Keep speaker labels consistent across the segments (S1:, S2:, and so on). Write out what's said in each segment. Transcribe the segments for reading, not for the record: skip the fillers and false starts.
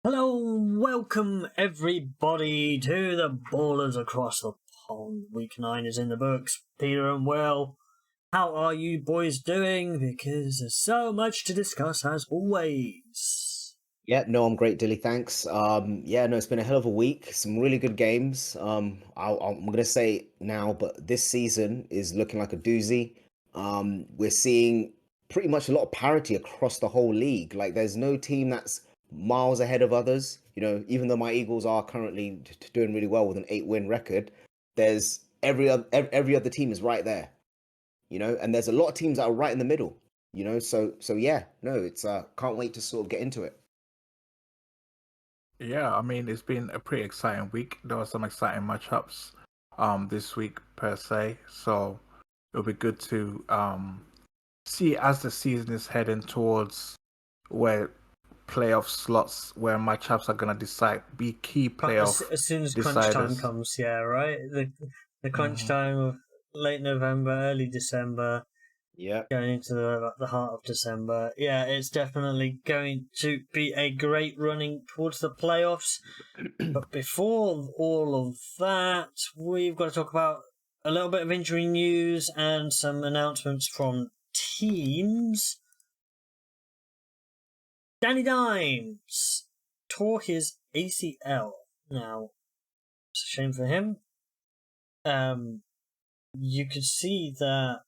S1: Hello, welcome everybody to the Ballers Across the Pond. Week 9 is in the books. Peter and Will, how are you boys doing? Because there's so much to discuss as always.
S2: Yeah, no, I'm great, Dilly. Thanks. Yeah, no, it's been a hell of a week. Some really good games. I'm gonna say now, but this season is looking like a doozy. We're seeing pretty much a lot of parity across the whole league. Like, there's no team that's miles ahead of others. Even though my Eagles are currently doing really well with an 8-win record, there's every other team is right there. And there's a lot of teams that are right in the middle. So yeah, no, it's can't wait to sort of get into it.
S3: Yeah, I mean, it's been a pretty exciting week. There were some exciting matchups this week per se. So it'll be good to see as the season is heading towards where playoff slots, where matchups are gonna be key playoff
S1: As soon as crunch time
S3: deciders.
S1: comes, yeah, right? The crunch time of late November, early December.
S2: Yeah.
S1: Going into the heart of December. Yeah, it's definitely going to be a great running towards the playoffs. But before all of that, we've got to talk about a little bit of injury news and some announcements from teams. Danny Dimes tore his ACL. Now, it's a shame for him. You could see that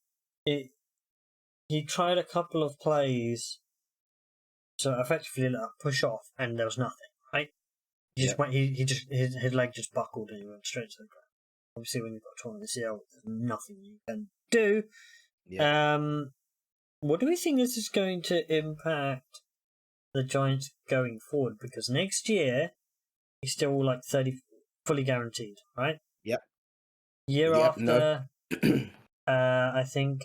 S1: he tried a couple of plays to effectively push off, and there was nothing. Right? He just went. He just his leg just buckled and he went straight to the ground. Obviously, when you've got a torn ACL, there's nothing you can do.
S2: Yeah.
S1: What do we think this is going to impact the Giants going forward? Because next year he's still like 30 fully guaranteed, right?
S2: Yep.
S1: Year
S2: Yep. No.
S1: after, I think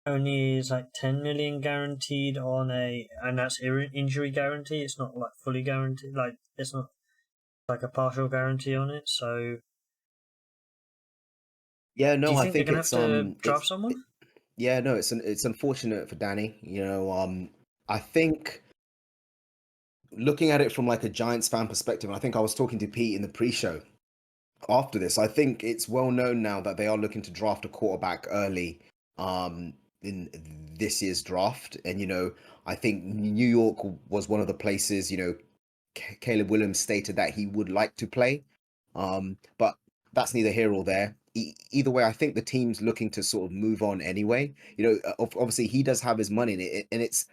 S1: only is like 10 million guaranteed and that's injury guarantee. It's not like fully guaranteed. Like it's not like a partial guarantee on it. So,
S2: Yeah.
S1: do
S2: No.
S1: you
S2: I
S1: think they're
S2: think
S1: gonna have to drop
S2: it's
S1: someone?
S2: yeah. No. It's unfortunate for Danny. I think looking at it from like a Giants fan perspective, and I think I was talking to Pete in the pre-show after this. I think it's well known now that they are looking to draft a quarterback early in this year's draft. And I think New York was one of the places, Caleb Williams stated that he would like to play. But that's neither here or there. Either way, I think the team's looking to sort of move on anyway. Obviously he does have his money in it, and it's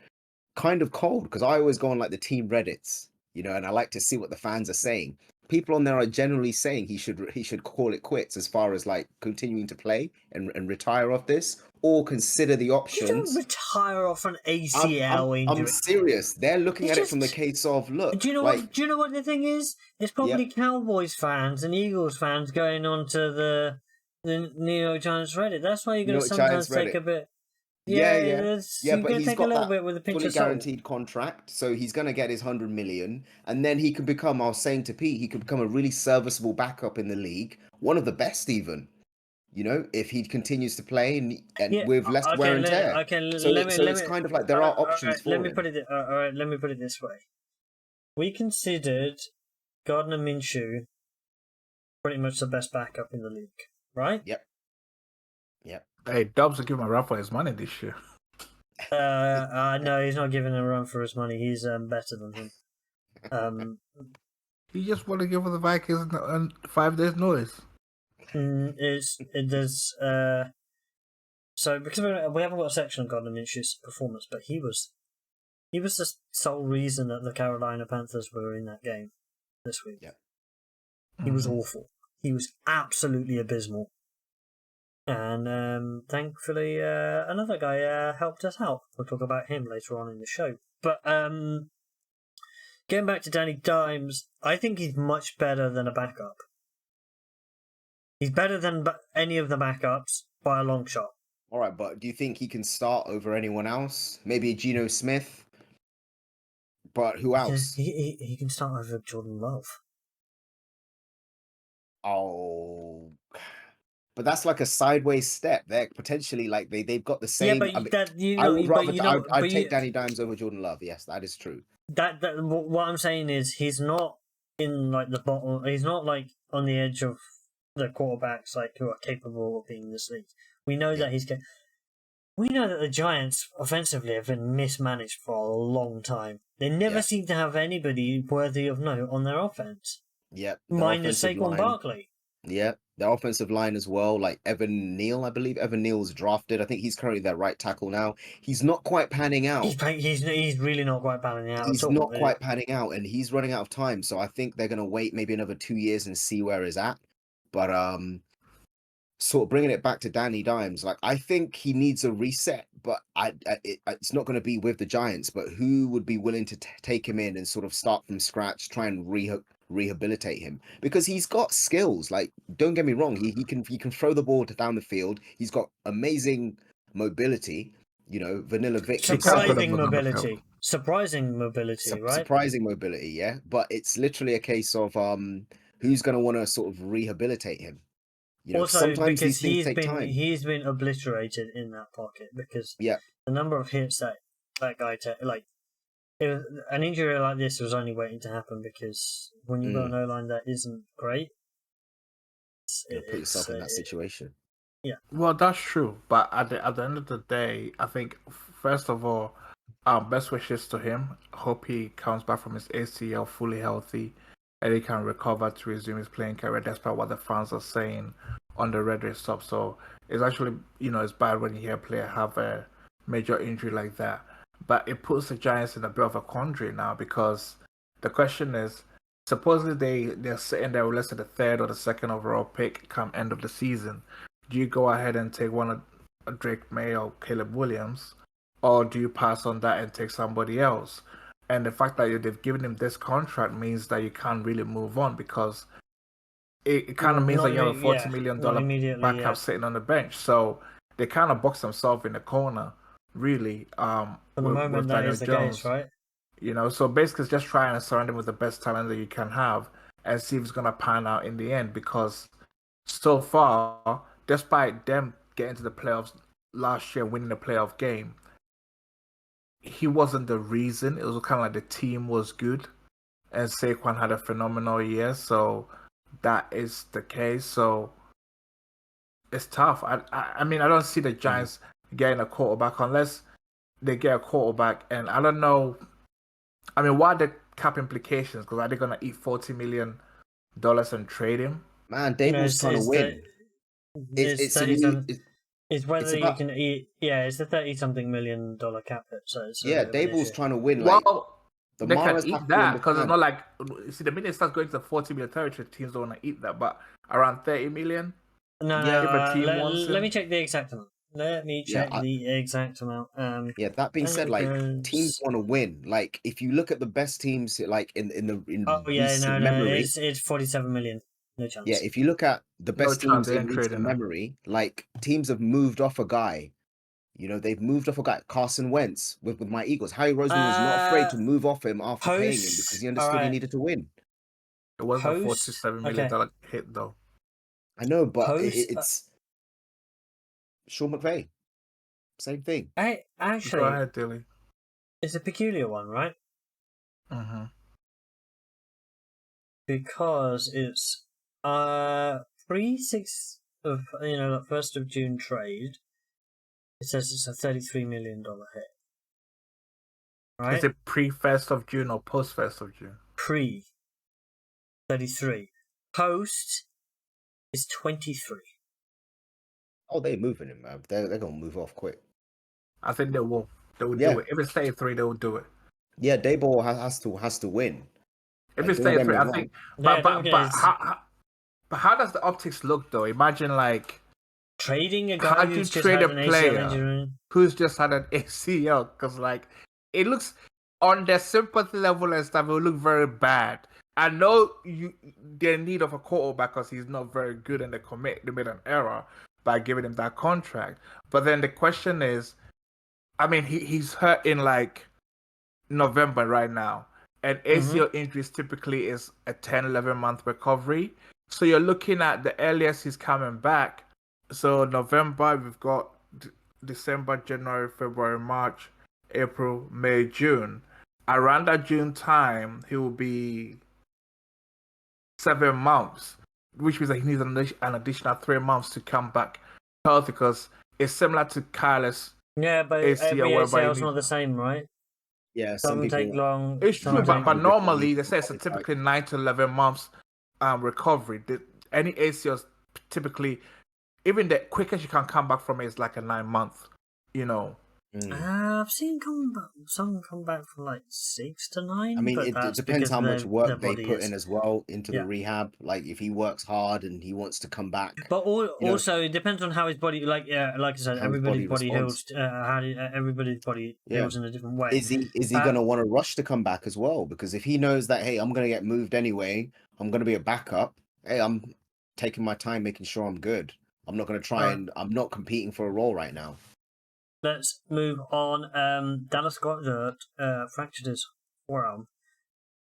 S2: kind of cold because I always go on like the team Reddits, and I like to see what the fans are saying. People on there are generally saying he should call it quits as far as like continuing to play and retire off this, or consider the
S1: You don't
S2: options.
S1: retire off an
S2: I'm I'm
S1: ACL
S2: I'm
S1: injury.
S2: serious. They're looking
S1: It's
S2: at it from the
S1: just.
S2: case of
S1: Do
S2: look,
S1: you know
S2: like
S1: what? Do you know what the thing is? It's
S2: yeah,
S1: probably Cowboys fans and Eagles fans going onto the New York Giants Reddit. That's why you're
S2: New
S1: going to
S2: York Giants
S1: sometimes take
S2: Reddit.
S1: a bit.
S2: Yeah,
S1: Yeah,
S2: yeah. Yeah,
S1: you're
S2: but
S1: going to
S2: he's
S1: take a
S2: got
S1: little
S2: that
S1: bit with a pinch
S2: fully
S1: of salt.
S2: guaranteed contract, so he's gonna get his 100 million, and then he can become. I was saying to Pete, he could become a really serviceable backup in the league, one of the best even. If he continues to play and
S1: Yeah.
S2: with less wear
S1: Okay.
S2: and tear. So
S1: Let me.
S2: it's kind of like there are
S1: All
S2: options
S1: right. Let
S2: for
S1: me
S2: him.
S1: put it. All right. Let me put it this way. We considered Gardner Minshew pretty much the best backup in the league, right?
S2: Yep. Yep.
S3: Hey, Dubs will give him a run for his money this year.
S1: No, he's not giving a run for his money. He's better than him.
S3: He just want to give the Vikings 5 days notice.
S1: So because we haven't got a section on Gardner Minshew's performance, but he was the sole reason that the Carolina Panthers were in that game this week.
S2: Yep.
S1: He was awful. He was absolutely abysmal. And thankfully, another guy helped us out. We'll talk about him later on in the show. But getting back to Danny Dimes, I think he's much better than a backup. He's better than any of the backups by a long shot.
S2: All right, but do you think he can start over anyone else? Maybe Geno Smith? But who else?
S1: He can start over Jordan Love.
S2: Oh, but that's like a sideways step. They're potentially like they've got the same.
S1: Yeah, but
S2: I would rather. I'd take
S1: you
S2: Danny Dimes over Jordan Love. Yes, that is true.
S1: what I'm saying is he's not in like the bottom. He's not like on the edge of the quarterbacks like who are capable of being in this league. We know that we know that the Giants offensively have been mismanaged for a long time. They never seem to have anybody worthy of note on their offense.
S2: Yep.
S1: Minus Saquon Barkley.
S2: Yeah, the offensive line as well, like Evan Neal, I believe. Evan Neal's drafted. I think he's currently their right tackle now. He's not quite panning out.
S1: He's really not quite panning out
S2: He's
S1: at all.
S2: not quite panning out, and he's running out of time. So I think they're going to wait maybe another 2 years and see where he's at. But sort of bringing it back to Danny Dimes, like I think he needs a reset, but it's not going to be with the Giants. But who would be willing to take him in and sort of start from scratch, try and rehabilitate him? Because he's got skills. Like, don't get me wrong, he can throw the ball down the field. He's got amazing mobility. You know, Vanilla Vic.
S1: Surprising mobility, right?
S2: Surprising mobility, yeah. But it's literally a case of who's going to want to sort of rehabilitate him. You know,
S1: also,
S2: sometimes
S1: because
S2: these things take time.
S1: He's been obliterated in that pocket because the number of hits that guy took, like an injury like this was only waiting to happen because when you've got an O-line that isn't great,
S2: you put yourself in that situation.
S1: Yeah.
S3: Well, that's true, but at the end of the day, I think first of all, best wishes to him. Hope he comes back from his ACL fully healthy and he can recover to resume his playing career, despite what the fans are saying on the Red Race stop. So it's actually, it's bad when you hear a player have a major injury like that. But it puts the Giants in a bit of a quandary now because the question is, supposedly they're sitting there with less than the third or the second overall pick come end of the season. Do you go ahead and take one of Drake May or Caleb Williams, or do you pass on that and take somebody else? And the fact that they've given him this contract means that you can't really move on because it kind of means that you have a $40 million backup sitting on the bench. So they kind of box themselves in the corner, really.
S1: For the moment, that is the case, right?
S3: So basically it's just trying to surround him with the best talent that you can have and see if it's going to pan out in the end because so far, despite them getting to the playoffs last year, winning the playoff game, he wasn't the reason. It was kind of like the team was good, and Saquon had a phenomenal year. So that is the case. So it's tough. I mean, I don't see the Giants getting a quarterback unless they get a quarterback, and I don't know. I mean, what are the cap implications? Because are they going to eat $40 million and trade him?
S2: Man, Dable's trying to win.
S1: It's whether you can eat. Yeah, it's a $30-something million cap hit. So
S2: Dable's trying to win.
S3: Well, they can eat that because it's not like the minute it starts going to the $40 million territory, teams don't want to eat that. But around $30 million.
S1: No. Let me check the exact amount. That
S2: being said, like teams want to win. Like if you look at the best teams, like in recent memory,
S1: it's $47 million. No chance.
S2: Yeah, if you look at the best teams in recent memory, like teams have moved off a guy. They've moved off a guy. Carson Wentz with my Eagles. Harry Roseman was not afraid to move off him after paying him because he understood he needed to win.
S3: It wasn't a $47 million hit though.
S2: I know, but it's Sean McVay. Same thing.
S1: Actually,
S3: go ahead, Dilly.
S1: It's a peculiar one, right?
S3: Mm-hmm.
S1: Because it's pre-6 of the 1st of June trade. It says it's a $33 million hit. Right?
S3: Is it pre-1st of June or post-1st of June?
S1: Pre 33. Post is 23.
S2: Oh, they're moving him, man. They're gonna move off quick.
S3: I think they will. They will do it. If it's 33, they will do it.
S2: Yeah, Dayball has to win.
S3: If it's 33, I think. But how does the optics look though? Imagine like
S1: trading a guy who's just had an ACL injury.
S3: Who's just had an ACL, because like it looks on their sympathy level and stuff, it will look very bad. I know they're in need of a quarterback because he's not very good and they made an error by giving him that contract. But then the question is, I mean, he's hurt in like November right now. And ACL injuries typically is a 10, 11-month recovery. So you're looking at the earliest he's coming back. So November, we've got December, January, February, March, April, May, June. around that June time, he will be 7 months, which means that he needs an additional 3 months to come back healthy because it's similar to Kyle's
S1: Yeah, but
S3: ACL,
S1: every
S3: whereby you
S1: ACL is
S3: need.
S1: not the same, right?
S2: Yeah, some
S1: Some take
S2: people
S1: long.
S3: It's
S1: Some
S3: true,
S2: some
S3: but
S1: take.
S2: people
S3: normally
S2: differently.
S3: they say it's a typically 9 to 11 months recovery. Any ACLs typically, even the quickest you can come back from it is like a 9 month. You know,
S1: I've seen some come back from like 6 to 9,
S2: I mean,
S1: but
S2: it
S1: that's
S2: depends
S1: because
S2: how much
S1: their
S2: work they
S1: body
S2: put
S1: is.
S2: in as well into the
S1: Yeah.
S2: rehab. Like if he works hard and he wants to come back,
S1: But
S2: you know,
S1: also, it depends on how his body, like I said,
S2: how his
S1: everybody's
S2: body
S1: body
S2: responds.
S1: heals. Everybody's body
S2: Yeah.
S1: heals in a different way.
S2: Is he
S1: Uh,
S2: gonna want to rush to come back as well? Because if he knows that, hey, I'm gonna get moved anyway, I'm gonna be a backup. Hey, I'm taking my time, making sure I'm good. I'm not gonna try
S1: Alright.
S2: and I'm not competing for a role right now.
S1: Let's move on. Dallas Goddard fractured his forearm.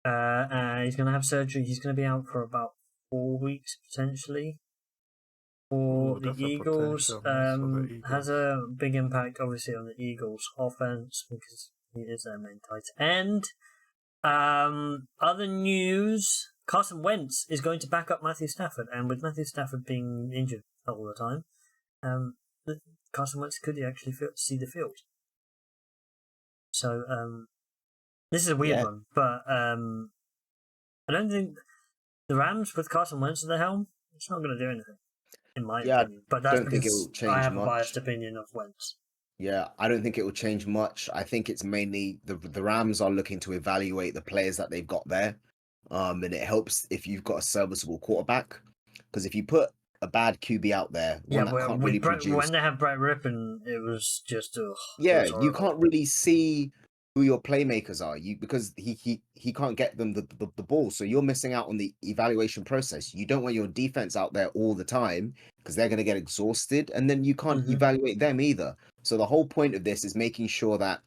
S1: He's going to have surgery. He's going to be out for about 4 weeks potentially. For
S3: ooh,
S1: the
S3: that's a
S1: Eagles,
S3: potential miss for the
S1: has
S3: Eagles.
S1: a big impact obviously on the Eagles' offense because he is their main tight end. Other news: Carson Wentz is going to back up Matthew Stafford, and with Matthew Stafford being injured all the time, Carson Wentz could actually see the field. So this is a weird
S2: Yeah.
S1: one, but I don't think the Rams with Carson Wentz at the helm, it's not going to do anything, in my
S2: Yeah, I
S1: opinion. But that's
S2: don't think it will
S1: because I
S2: change
S1: have a biased
S2: much.
S1: opinion of Wentz.
S2: Yeah, I don't think it will change much. I think it's mainly the Rams are looking to evaluate the players that they've got there. And it helps if you've got a serviceable quarterback. Because if you put a bad QB out there,
S1: Yeah,
S2: one that can't really produce,
S1: when they have Brett Rippon, it was just it
S2: yeah,
S1: was
S2: you
S1: horrible.
S2: can't really see who your playmakers are. Because he can't get them the ball. So you're missing out on the evaluation process. You don't want your defense out there all the time because they're going to get exhausted, and then you can't evaluate them either. So the whole point of this is making sure that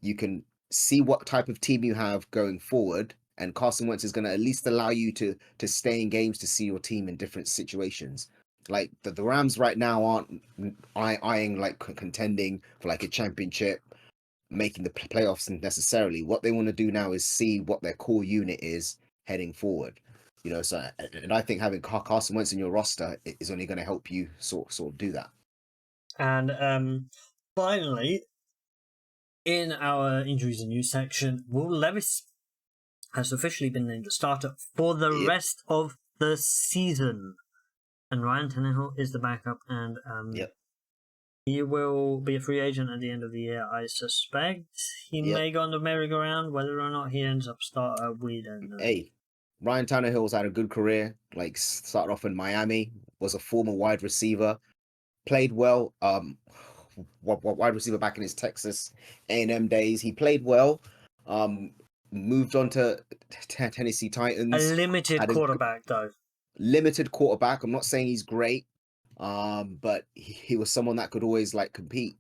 S2: you can see what type of team you have going forward. And Carson Wentz is going to at least allow you to stay in games to see your team in different situations. Like the Rams right now aren't eyeing like contending for like a championship, making the playoffs necessarily. What they want to do now is see what their core unit is heading forward. So and I think having Carson Wentz in your roster is only going to help you sort of do that.
S1: And finally, in our injuries and news section, Will Levis has officially been named the starter for the
S2: Yep.
S1: rest of the season. And Ryan Tannehill is the backup, and
S2: Yep.
S1: he will be a free agent at the end of the year, I suspect. He
S2: Yep.
S1: may go on the merry-go-round. Whether or not he ends up starter, we don't know.
S2: Hey, Ryan Tannehill's had a good career. Like started off in Miami, was a former wide receiver, played well. Wide receiver back in his Texas A&M days. He played well. Moved on to Tennessee
S1: A
S2: Titans.
S1: limited
S2: Had a
S1: quarterback, though.
S2: limited quarterback. I'm not saying he's great, but he was someone that could always like compete.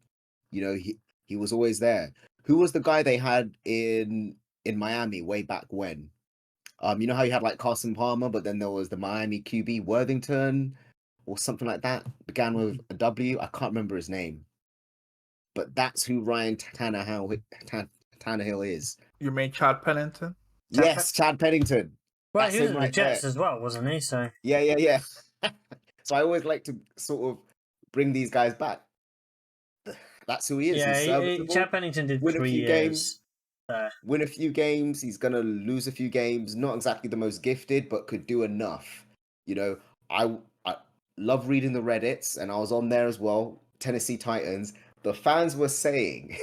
S2: He was always there. Who was the guy they had in Miami way back when? You know how you had like Carson Palmer, but then there was the Miami QB Worthington or something like that. Began with a W. I can't remember his name, but that's who Ryan Tannehill is.
S3: You mean Chad Pennington?
S2: Yes, Chad Pennington.
S1: Well,
S2: That's
S1: he was
S2: him
S1: at the
S2: right there.
S1: Jets as well, wasn't he? So
S2: Yeah. So I always like to sort of bring these guys back. That's who he is. He's serviceable.
S1: Chad Pennington did
S2: Win a
S1: 3
S2: few games.
S1: years there.
S2: Win a few games. He's gonna lose a few games. Not exactly the most gifted, but could do enough. I love reading the Reddits, and I was on there as well. Tennessee Titans. The fans were saying,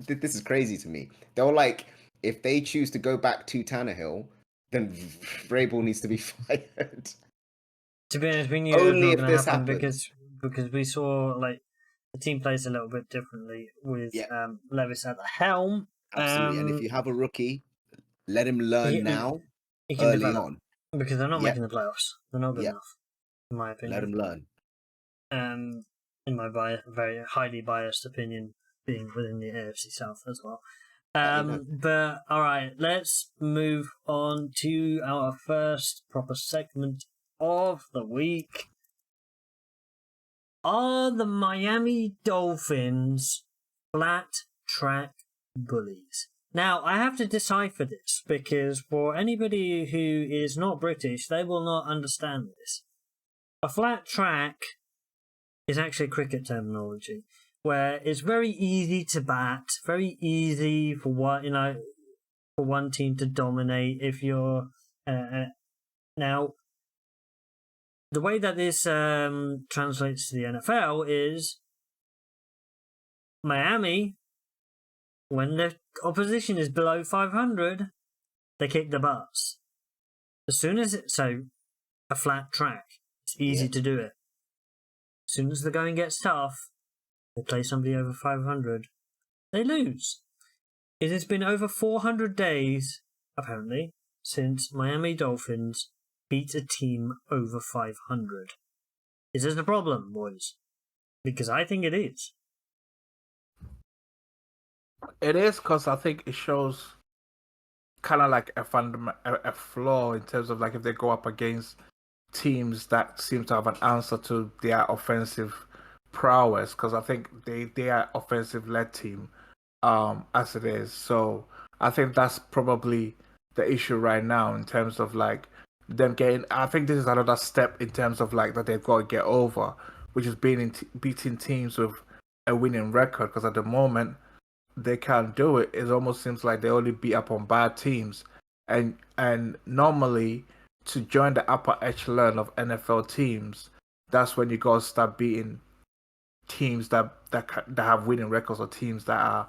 S2: this is crazy to me. They were like, if they choose to go back to Tannehill, then Vrabel needs to be fired.
S1: To be honest, we knew it was
S2: Only
S1: not
S2: if
S1: going to
S2: this
S1: happen
S2: happens.
S1: because we saw like the team plays a little bit differently with
S2: Yeah.
S1: Levis at the helm.
S2: Absolutely. And if you have a rookie, let him learn now,
S1: he can
S2: early
S1: develop
S2: on.
S1: because they're not
S2: Yep.
S1: making the playoffs. They're not good
S2: Yep.
S1: enough, in my opinion.
S2: Let him learn.
S1: In my very highly biased opinion, being within the AFC South as well. But all right, let's move on to our first proper segment of the week. Are the Miami Dolphins flat track bullies? Now, I have to decipher this because for anybody who is not British, they will not understand this. A flat track is actually cricket terminology, where it's very easy to bat, very easy for one team to dominate if you're now. The way that this translates to the NFL is Miami, when the opposition is below 500, they kick the butts. As soon as a flat track, it's easy to do it. As soon as the going gets tough, they play somebody over 500, they lose. It has been over 400 days, apparently, since Miami Dolphins beat a team over 500. Is this a problem, boys? Because I think it is.
S3: It is, because I think it shows kind of like a flaw in terms of like if they go up against teams that seem to have an answer to their offensive prowess, because I think they are offensive led team as it is. So I think that's probably the issue right now in terms of like them getting. I think this is another step in terms of like that they've got to get over, which is beating teams with a winning record, because at the moment they can't do it. It almost seems like they only beat up on bad teams, and normally to join the upper echelon of NFL teams, that's when you go start beating teams that have winning records or teams that are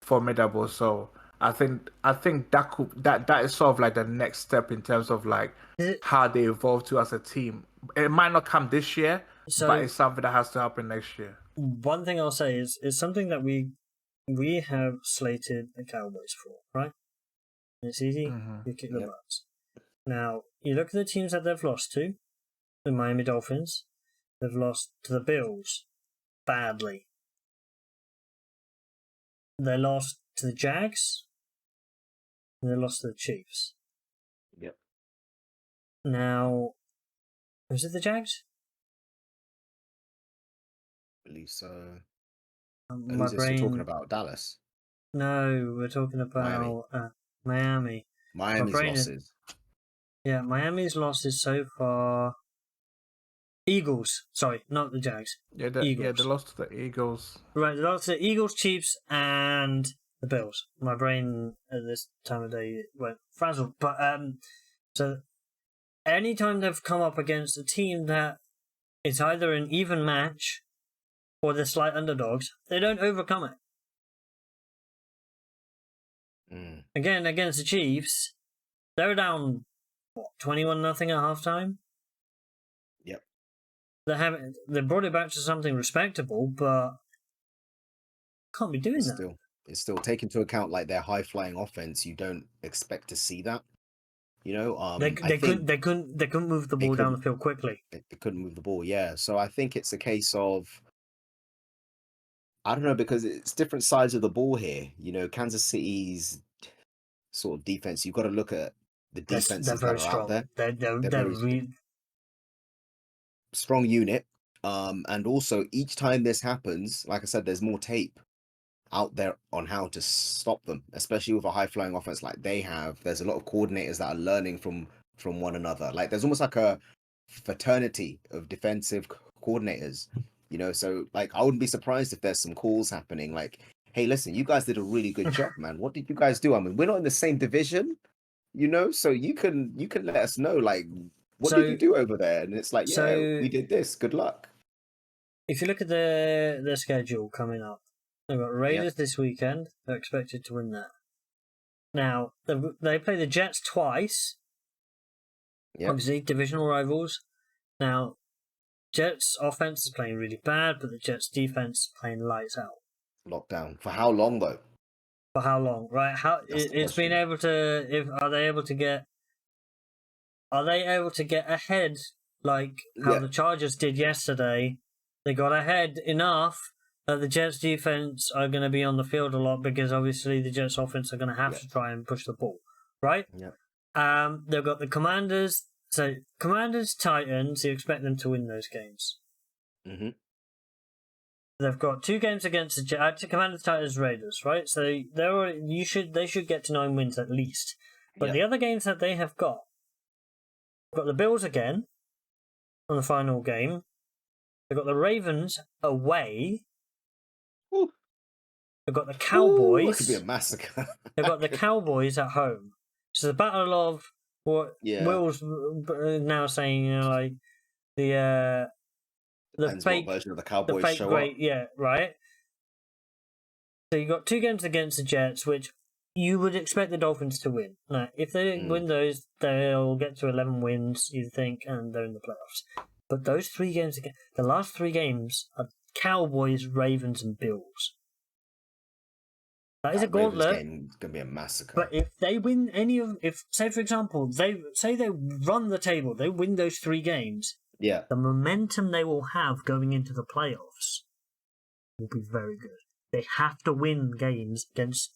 S3: formidable. So I think that is sort of like the next step in terms of like how they evolve to as a team. It might not come this year, but it's something that has to happen next year.
S1: One thing I'll say is something that we have slated the Cowboys for, right? And it's easy, you kick the butts. Now, you look at the teams that they've lost to, the Miami Dolphins, they've lost to the Bills badly. They lost to the Jags, and they lost to the Chiefs.
S2: Yep.
S1: Now, was it the Jags?
S2: I believe so.
S1: My
S2: Who's
S1: brain.
S2: talking about? Dallas?
S1: No, we're talking about Miami.
S2: Miami's losses.
S1: Yeah, Miami's losses so far. Eagles. Sorry, not the Jags.
S3: Eagles. They lost to the Eagles.
S1: Right, they lost to the Eagles, Chiefs, and the Bills. My brain at this time of day went frazzled. But so anytime they've come up against a team that it's either an even match or they're slight underdogs, they don't overcome it. Again, against the Chiefs, they were down 21-0 at halftime.
S2: Yep.
S1: They brought it back to something respectable, but can't be doing that.
S2: It's still take into account like their high flying offense. You don't expect to see that. You know,
S1: they couldn't move the ball down the field quickly.
S2: They couldn't move the ball, yeah. So I think it's a case of, I don't know, because it's different sides of the ball here. You know, Kansas City's sort of defense. You've got to look at the defenses that are out there.
S1: They're very
S2: strong unit. And also each time this happens, like I said, there's more tape out there on how to stop them, especially with a high flying offense like they have. There's a lot of coordinators that are learning from one another. Like there's almost like a fraternity of defensive coordinators, you know. So like I wouldn't be surprised if there's some calls happening like, hey, listen, you guys did a really good job, man. What did you guys do? I mean, we're not in the same division, you know, so you can let us know, like, what did you do over there? And it's like, yeah, we did this. Good luck.
S1: If you look at the schedule coming up, they've got Raiders this weekend. They're expected to win that. Now, they play the Jets twice. Yep. Obviously, divisional rivals. Now, Jets offense is playing really bad, but the Jets defense is playing lights out.
S2: Lockdown. For how long, though?
S1: For how long, right? It's been able to... Are they able to get ahead like how the Chargers did yesterday? They got ahead enough that the Jets defense are going to be on the field a lot because obviously the Jets offense are going to have to try and push the ball, right?
S2: Yeah.
S1: They've got the Commanders. So Commanders, Titans, you expect them to win those games.
S2: Mm-hmm.
S1: they've got 2 games against the Commanders, Titans, Raiders, right? So they should get to 9 wins at least. But the other games that they have got the Bills again on the final game. They've got the Ravens away.
S2: Ooh.
S1: They've got the Cowboys.
S2: It could be a massacre.
S1: They've got the Cowboys at home. So the battle of what Will's now saying, like the
S2: fake version of the Cowboys
S1: the fake
S2: show
S1: great,
S2: up.
S1: yeah, right. So you got 2 games against the Jets, which you would expect the Dolphins to win. Now, if they win those, they'll get to 11 wins, you think, and they're in the playoffs. But those 3 games again, the last 3 games are Cowboys, Ravens, and Bills. That is a gauntlet.
S2: It's gonna be a massacre.
S1: But if they win say for example, they run the table, they win those 3 games.
S2: Yeah.
S1: The momentum they will have going into the playoffs will be very good. They have to win games against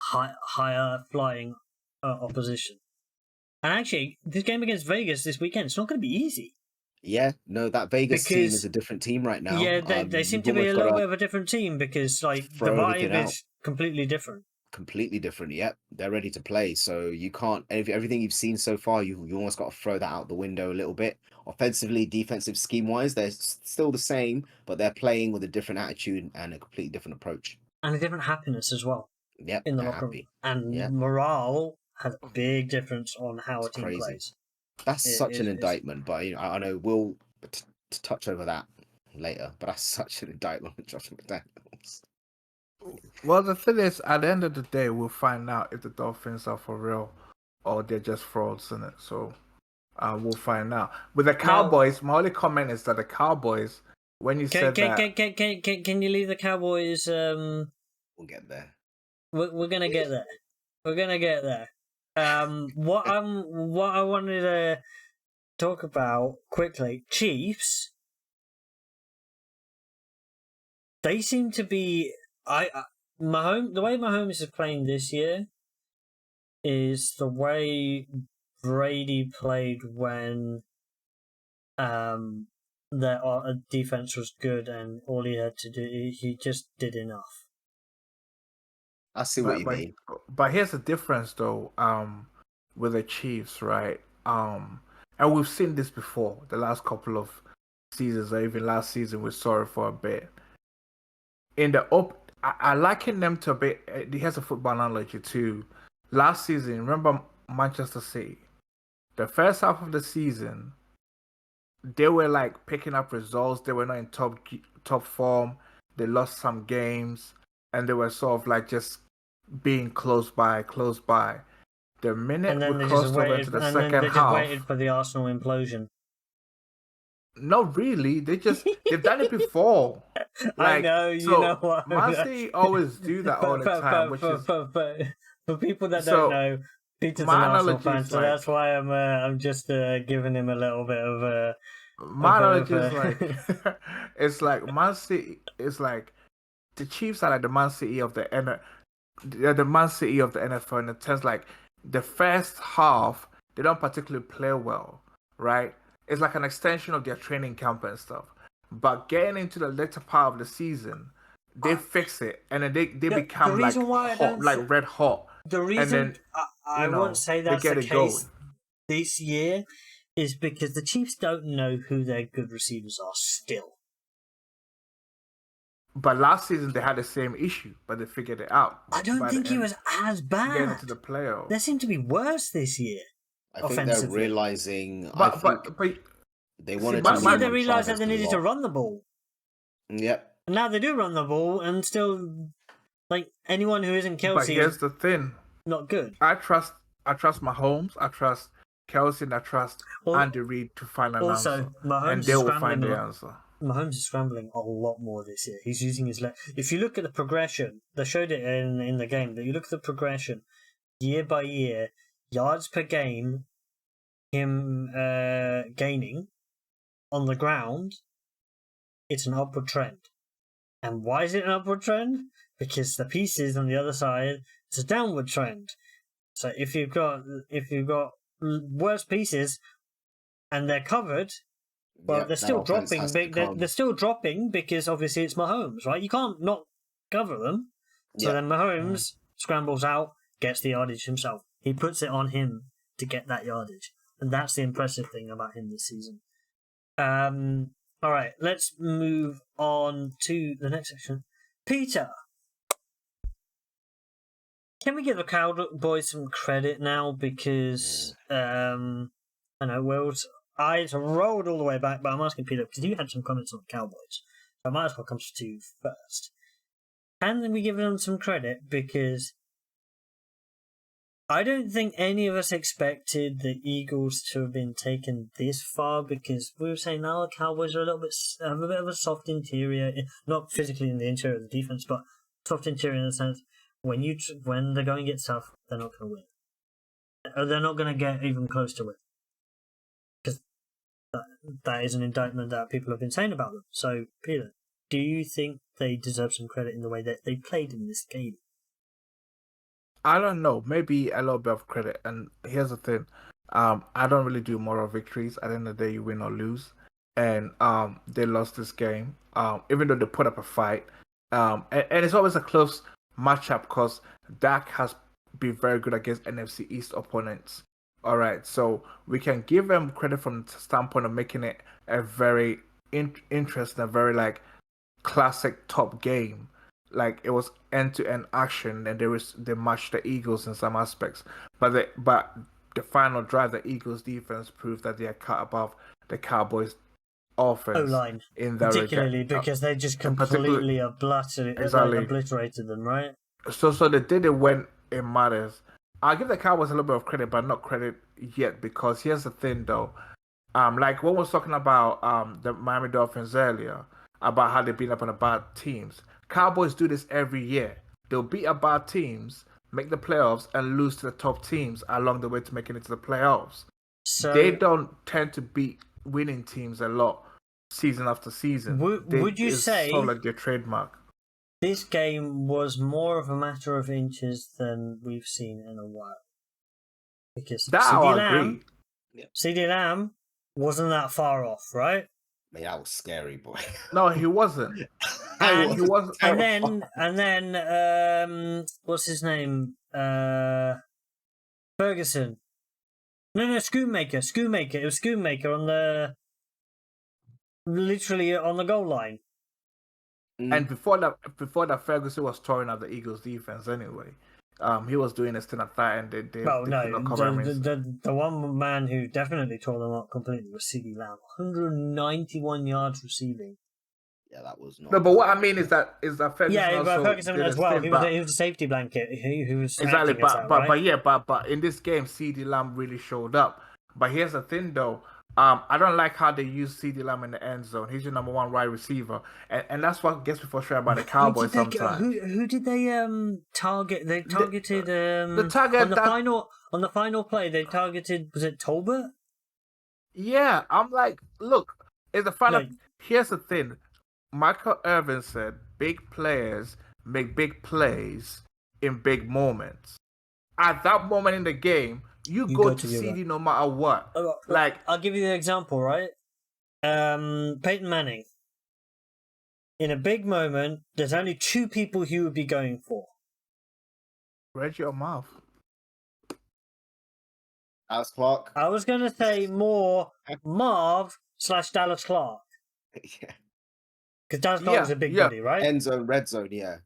S1: higher flying opposition. And actually, this game against Vegas this weekend, it's not going to be easy.
S2: Yeah, no, that Vegas team is a different team right now.
S1: Yeah, they seem to be a little bit of a different team because like the vibe is completely different.
S2: Completely different. Yep, they're ready to play. So you can't everything you've seen so far. You almost got to throw that out the window a little bit. Offensively, defensive scheme wise, they're still the same, but they're playing with a different attitude and a completely different approach
S1: and a different happiness as well.
S2: Yep,
S1: in the locker room, and morale has a big difference on how a team plays.
S2: That's such an indictment, but I know we'll touch over that later. But that's such an indictment with Josh McDaniels.
S3: Well, the thing is, at the end of the day, we'll find out if the Dolphins are for real or they're just frauds in it. So we'll find out. With the Cowboys, my only comment is that the Cowboys, when you said that...
S1: Can you leave the Cowboys...
S2: We'll get there.
S1: We're going to get there. We're going to get there. What I wanted to talk about quickly, Chiefs. They seem to be the way Mahomes is playing this year is the way Brady played when their defense was good and all he had to do, he just did enough.
S2: I see what you mean.
S3: But here's the difference, though, with the Chiefs, right? And we've seen this before, the last couple of seasons, or even last season, we saw it for a bit. In the I liken them to a bit. Here's a football analogy too. Last season, remember Manchester City? The first half of the season, they were like picking up results. They were not in top form. They lost some games. And they were sort of like just being close by. The minute we crossed over into the second half, they just
S1: waited for the Arsenal implosion.
S3: Not really. They've done it before.
S1: I know. You know what?
S3: Man City always do that all the time.
S1: For people that don't know, Peter's an Arsenal fan, so that's why I'm just giving him a little bit of.
S3: My analogy is like it's like Man City. It's like the Chiefs are like the Man City of the Man City of the NFL in the sense like the first half they don't particularly play well, right? It's like an extension of their training camp and stuff. But getting into the later part of the season, they fix it and then they become like hot, like red hot.
S1: The reason I won't say that's the case this year is because the Chiefs don't know who their good receivers are still.
S3: But last season they had the same issue, but they figured it out.
S1: I don't think it was as bad.
S3: Getting into the playoffs,
S1: they seem to be worse this year.
S2: I think they're realizing.
S3: But
S2: they wanted
S1: to. But they realized that they needed to run the ball.
S2: Yep.
S1: And now they do run the ball, and still, like anyone who isn't Kelsey.
S3: But here's the thing:
S1: not good.
S3: I trust Mahomes. I trust Kelsey, and I trust Andy Reid to find an answer.
S1: Mahomes
S3: and they will find the answer.
S1: Mahomes is scrambling a lot more this year. He's using his leg. If you look at the progression, they showed it in the game. That you look at the progression, year by year, yards per game, him gaining on the ground, it's an upward trend. And why is it an upward trend? Because the pieces on the other side, it's a downward trend. So if you've got worse pieces and they're covered, Well, they're still
S2: offense
S1: dropping.
S2: has to come.
S1: They're still dropping because obviously it's Mahomes, right? You can't not cover them. So then Mahomes scrambles out, gets the yardage himself. He puts it on him to get that yardage, and that's the impressive thing about him this season. All right, let's move on to the next section. Peter, can we give the Cowboys some credit now? Because I know Will's eyes rolled all the way back, but I'm asking Peter because you had some comments on the Cowboys. So I might as well come to you first. Can we give them some credit? Because I don't think any of us expected the Eagles to have been taken this far, because we were saying now the Cowboys are a little bit a bit of a soft interior, not physically in the interior of the defense, but soft interior in the sense when they're going to get tough, they're not going to win. Or they're not going to get even close to win. Because that is an indictment that people have been saying about them. So, Peter, do you think they deserve some credit in the way that they played in this game?
S3: I don't know. Maybe a little bit of credit. And here's the thing. I don't really do moral victories. At the end of the day, you win or lose. And they lost this game. Even though they put up a fight. And it's always a close matchup because Dak has been very good against NFC East opponents. All right. So we can give them credit from the standpoint of making it a very interesting, a very classic top game. Like it was end-to-end action, and they matched the Eagles in some aspects. But the final drive, the Eagles defense proved that they are cut above the Cowboys offense
S1: O-line,
S3: in that
S1: particularly
S3: regard.
S1: because they just completely obliterated them, right?
S3: So they did it when it matters. I'll give the Cowboys a little bit of credit, but not credit yet, because here's the thing though. Like when we was talking about the Miami Dolphins earlier, about how they beat up on the bad teams. Cowboys do this every year. They'll beat up bad teams, make the playoffs, and lose to the top teams along the way to making it to the playoffs. So they don't tend to beat winning teams a lot season after season.
S1: Would you say
S3: sort of like their trademark?
S1: This game was more of a matter of inches than we've seen in a while? Because CeeDee Lamb wasn't that far off, right?
S2: Man, that was scary, boy.
S3: No, he wasn't. And he wasn't.
S1: And then, what's his name? Ferguson. No, Schoonmaker. It was Schoonmaker literally on the goal line.
S3: And before that, Ferguson was touring up the Eagles' defense anyway. He was doing his thing at that, and they could not cover him.
S1: The one man who definitely tore them up completely was CeeDee Lamb. 191 yards receiving.
S2: Yeah, that was not.
S3: No, but what I mean is that Ferguson.
S1: Yeah, but Ferguson as well. He was a safety blanket. He was
S3: exactly,
S1: but
S3: but in this game, CeeDee Lamb really showed up. But here's the thing, though. I don't like how they use CeeDee Lamb in the end zone. He's your number one wide receiver, and that's what gets me frustrated about the Cowboys sometimes.
S1: Who did they target? They targeted on the final play. They targeted, was it Tolbert?
S3: Yeah, I'm like, look, it's the final. Here's the thing. Michael Irvin said, "Big players make big plays in big moments." At that moment in the game, you go to CD no matter what. Like,
S1: I'll give you the example, right? Peyton Manning. In a big moment, there's only two people he would be going for.
S3: Reggie or Marv?
S2: Dallas Clark.
S1: I was going to say more Marv / Dallas Clark.
S2: Yeah.
S1: Because Dallas Clark is a big body, right?
S2: End zone, red zone, yeah.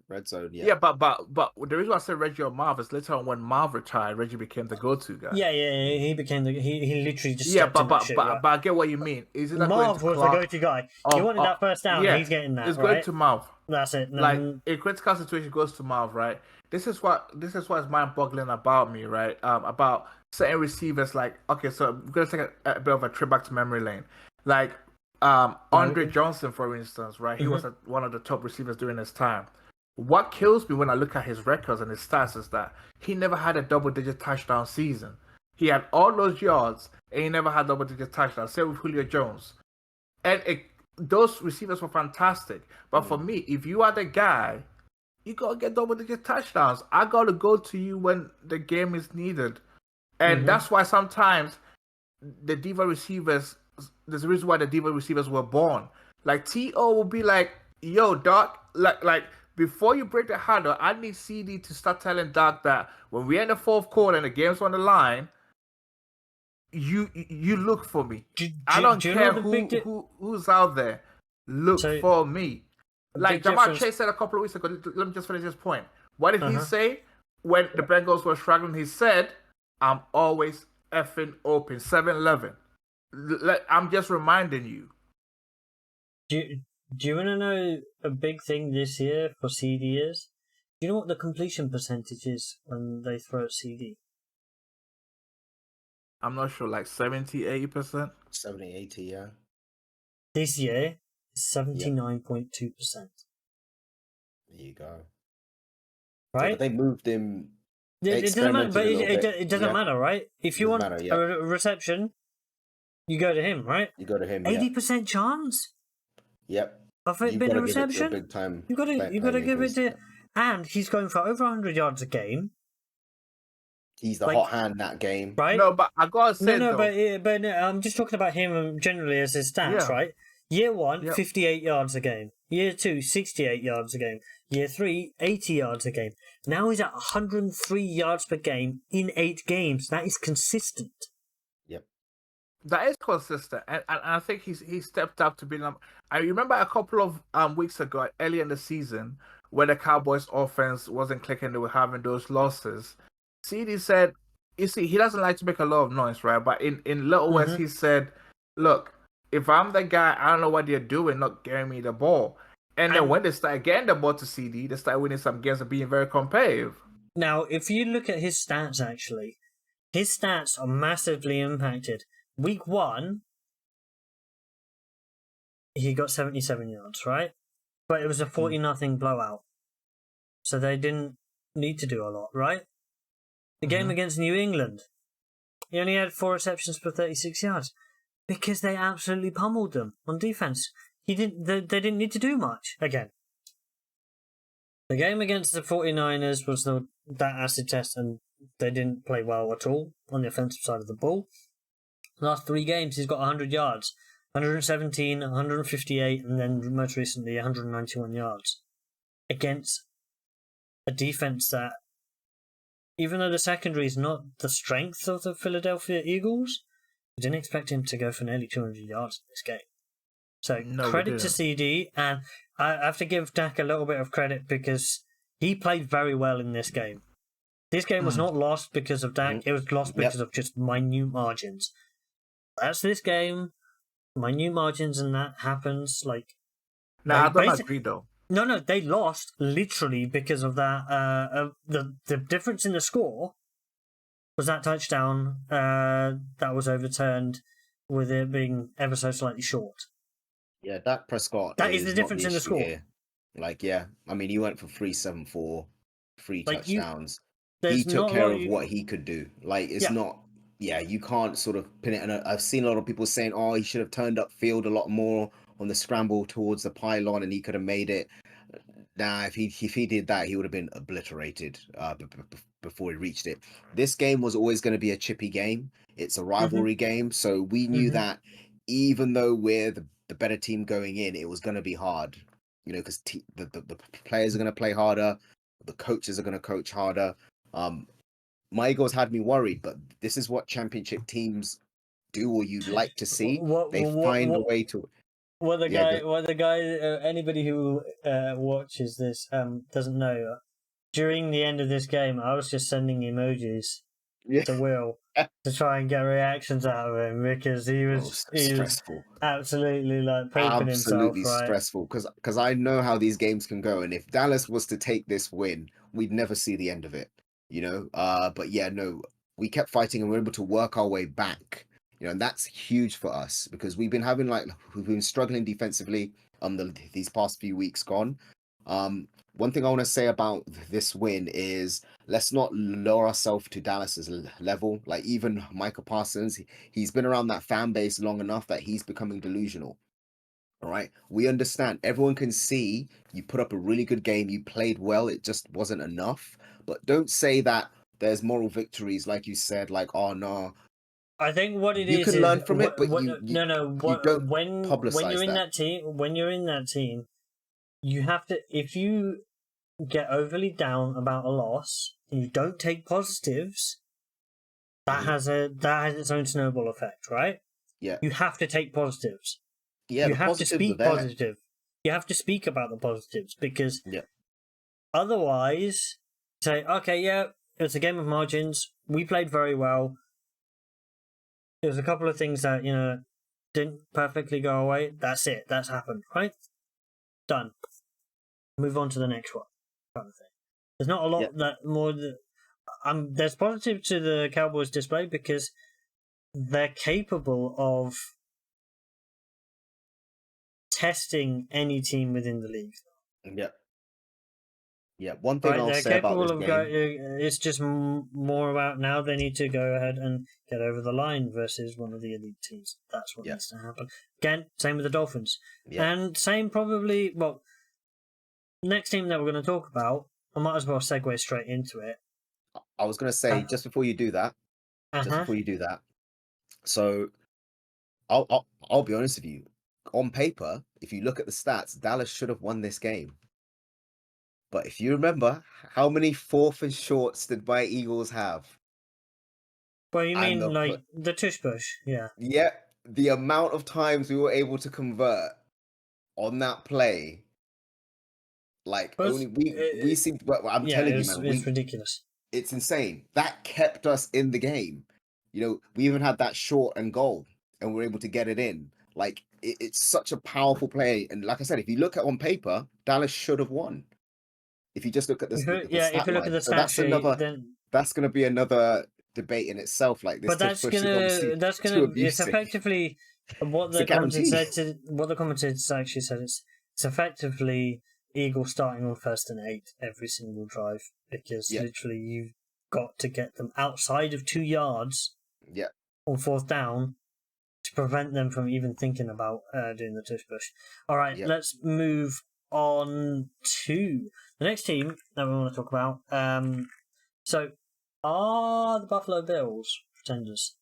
S3: Yeah, but the reason why I said Reggie or Marv is later on when Marv retired, Reggie became the go-to guy.
S1: Yeah, he became he literally just
S3: but I get what you mean. Is it
S1: Marv was the go-to guy. He wanted that first down, he's getting that.
S3: It's going to Marv.
S1: That's it.
S3: Like in critical situation, goes to Marv, right? This is what is mind-boggling about me, right? About certain receivers, like so I'm gonna take a bit of a trip back to memory lane, like. Andre Johnson, for instance, right? He was one of the top receivers during his time. What kills me when I look at his records and his stats is that he never had a double-digit touchdown season. He had all those yards, and he never had double-digit touchdowns. Same with Julio Jones. And those receivers were fantastic. But for me, if you are the guy, you got to get double-digit touchdowns. I got to go to you when the game is needed. And that's why sometimes the diva receivers there's a reason why the diva receivers were born. Like T.O. will be like, yo, Doc, like before you break the huddle, I need CD to start telling Doc that when we're in the fourth quarter and the game's on the line, you look for me. I don't care who's out there. Look for me. Like Jamar Chase said a couple of weeks ago. Let me just finish this point. What did he say when the Bengals were struggling? He said, "I'm always effing open." 7-11. I'm just reminding you.
S1: Do you want to know a big thing this year for CD is? Do you know what the completion percentage is when they throw at CD?
S3: I'm not sure, like 70-80%?
S2: 70-80, yeah.
S1: This year, 79.2%.
S2: There you go.
S1: Right?
S2: Yeah, but they moved him.
S1: It doesn't matter, but it doesn't matter, right? If you want a reception, you go to him, right?
S2: You go to him.
S1: 80% chance.
S2: Yep.
S1: Of it being a reception.
S2: Big time.
S1: You got to give it to, and he's going for over 100 yards a game.
S2: He's the hot hand that game,
S1: right?
S3: No, but I gotta say,
S1: but I'm just talking about him generally as his stats, right? Year 1, 58 yards a game. Year 2, 68 yards a game. Year 3, 80 yards a game. Now he's at 103 yards per game in 8 games. That is consistent.
S2: Yep.
S3: That is consistent, and I think he stepped up to be. I remember a couple of weeks ago, early in the season, when the Cowboys' offense wasn't clicking, they were having those losses. CD said, "You see, he doesn't like to make a lot of noise, right? But in little words, he said, look, if I'm the guy, I don't know what they're doing, not getting me the ball." And then when they started getting the ball to CD, they started winning some games and being very competitive.
S1: Now, if you look at his stats, actually, his stats are massively impacted. Week 1, he got 77 yards, right? But it was a 40-0 blowout. So they didn't need to do a lot, right? The game against New England, he only had 4 receptions for 36 yards because they absolutely pummeled them on defense. They didn't need to do much again. The game against the 49ers was that acid test, and they didn't play well at all on the offensive side of the ball. The last 3 games, he's got 100 yards, 117, 158, and then most recently 191 yards against a defense that, even though the secondary is not the strength of the Philadelphia Eagles, we didn't expect him to go for nearly 200 yards in this game. So credit to CD, and I have to give Dak a little bit of credit because he played very well in this game. This game was not lost because of Dak, it was lost because of just minute margins. That's this game, minute margins, and that happens.
S3: I don't agree though.
S1: No, they lost literally because of that. The difference in the score was that touchdown that was overturned with it being ever so slightly short.
S2: Yeah, Dak Prescott.
S1: That is the difference in the score.
S2: Here. I mean, he went for 374, 3 touchdowns. He took care of what he could do. It's not. Yeah, you can't sort of pin it. And I've seen a lot of people saying, "Oh, he should have turned up field a lot more on the scramble towards the pylon, and he could have made it." Nah, if he did that, he would have been obliterated before he reached it. This game was always going to be a chippy game. It's a rivalry game, so we knew that even though we're the better team going in, it was going to be hard. Because the players are going to play harder, the coaches are going to coach harder. My Eagles had me worried, but this is what championship teams do, or you'd like to see. They find a way to.
S1: Anybody who watches this doesn't know. During the end of this game, I was just sending emojis to Will to try and get reactions out of him because he was
S2: stressful,
S1: absolutely pooping himself. Right?
S2: Stressful because I know how these games can go, and if Dallas was to take this win, we'd never see the end of it. But yeah, no, we kept fighting and we were able to work our way back. And that's huge for us because we've been struggling defensively these past few weeks gone. One thing I want to say about this win is let's not lower ourselves to Dallas's level. Even Micah Parsons, he's been around that fan base long enough that he's becoming delusional. All right, we understand. Everyone can see you put up a really good game. You played well. It just wasn't enough. But don't say that there's moral victories, like you said, oh no,
S1: I think what it
S2: You
S1: is
S2: can learn from it, but you don't
S1: when
S2: publicize
S1: you're in that team, you have to, if you get overly down about a loss and you don't take positives, that has its own snowball effect, right?
S2: Yeah.
S1: You have to take positives.
S2: Yeah,
S1: You
S2: the
S1: have to
S2: positives are
S1: speak
S2: there.
S1: positive. You have to speak about the positives, because
S2: Yeah.
S1: otherwise, say, okay, yeah, it's a game of margins. We played very well. There's a couple of things that, didn't perfectly go away. That's it. That's happened, right? Done. Move on to the next one, kind of thing. There's not a lot there's positive to the Cowboys display, because they're capable of testing any team within the league.
S2: Yeah. Yeah, one thing
S1: Right,
S2: I'll
S1: they're
S2: say about
S1: capable
S2: this
S1: of
S2: game.
S1: it's just more about now they need to go ahead and get over the line versus one of the elite teams. That's what needs to happen. Again, same with the Dolphins.
S2: Yeah.
S1: And same probably, next team that we're going to talk about, I might as well segue straight into it.
S2: I was going to say, just before you do that, so I'll be honest with you. On paper, if you look at the stats, Dallas should have won this game. But if you remember, how many 4th and shorts did my Eagles have?
S1: Well, you mean like the tush push, yeah.
S2: Yeah, the amount of times we were able to convert on that play, like we seem. Well, I'm telling you, man,
S1: it's ridiculous.
S2: It's insane. That kept us in the game. We even had that short and goal, and we were able to get it in. Like it's such a powerful play, and like I said, if you look at on paper, Dallas should have won. If you just look at the stat
S1: if you look at the stat sheet,
S2: that's going to be another debate in itself. Like this,
S1: but that's gonna it's effectively what the commentators actually said. It's effectively Eagles starting on 1st and 8 every single drive, because literally you've got to get them outside of 2 yards.
S2: Yeah.
S1: On 4th down, to prevent them from even thinking about doing the tush push. All right, let's move on to the next team that we want to talk about. So, are the Buffalo Bills pretenders?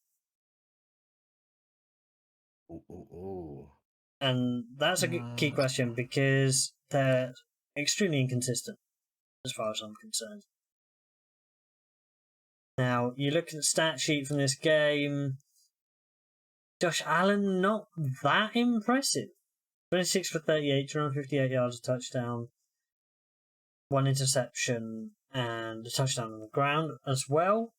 S2: Ooh.
S1: And that's a key question, because they're extremely inconsistent, as far as I'm concerned. Now, you look at the stat sheet from this game. Josh Allen, not that impressive. 26 for 38, 258 yards, a touchdown, 1 interception, and a touchdown on the ground as well.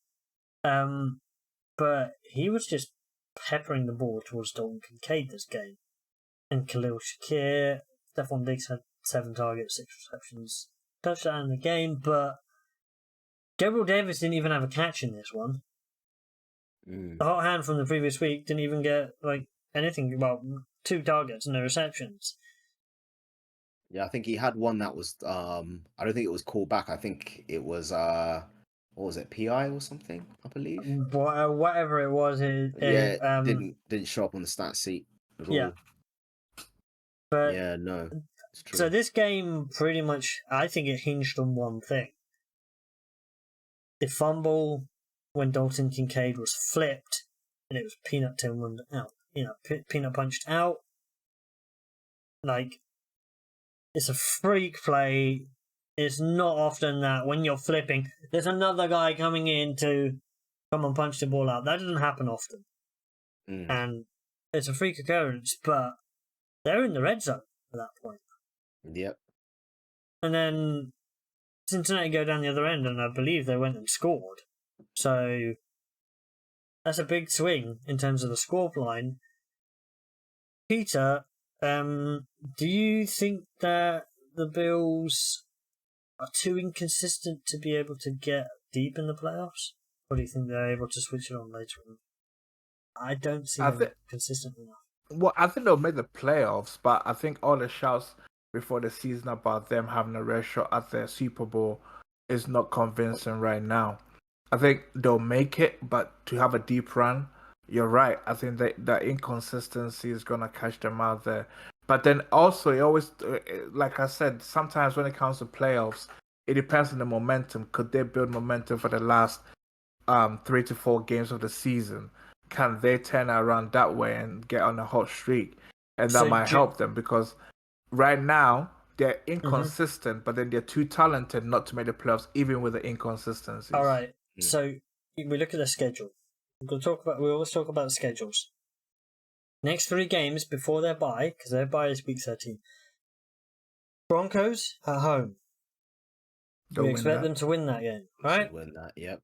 S1: But he was just peppering the ball towards Dalton Kincaid this game. And Khalil Shakir, Stephon Diggs had 7 targets, 6 receptions, touchdown in the game, but Gabriel Davis didn't even have a catch in this one. The hot hand from the previous week didn't even get anything, 2 targets and no receptions.
S2: Yeah, I think he had one that was I don't think it was called back. I think it was what was it, PI or something, I believe.
S1: Whatever it was,
S2: didn't show up on the stat sheet at all. But yeah, no, it's true.
S1: So this game pretty much, I think it hinged on one thing: the fumble when Dalton Kincaid was flipped, and it was peanut turned out. Peanut punched out. It's a freak play. It's not often that when you're flipping, there's another guy coming in to come and punch the ball out. That doesn't happen often. And it's a freak occurrence, but they're in the red zone at that point.
S2: Yep.
S1: And then Cincinnati go down the other end, and I believe they went and scored. So that's a big swing in terms of the scoreline. Peter, do you think that the Bills are too inconsistent to be able to get deep in the playoffs? Or do you think they're able to switch it on later on? I don't see them consistent enough.
S3: Well, I think they'll make the playoffs, but I think all the shouts before the season about them having a red shot at the Super Bowl is not convincing right now. I think they'll make it, but to have a deep run, you're right. I think that the inconsistency is going to catch them out there. But then also, it always, like I said, sometimes when it comes to playoffs, it depends on the momentum. Could they build momentum for the last 3 to 4 games of the season? can they turn around that way and get on a hot streak? And that
S1: So
S3: might help them because right now they're inconsistent, but then they're too talented not to make the playoffs, even with the inconsistencies.
S1: All right. So we look at the schedule. We always talk about the schedules. Next 3 games before their bye, because their bye is week 13. Broncos at home. We expect them to win that game, right?
S2: Win that, yep.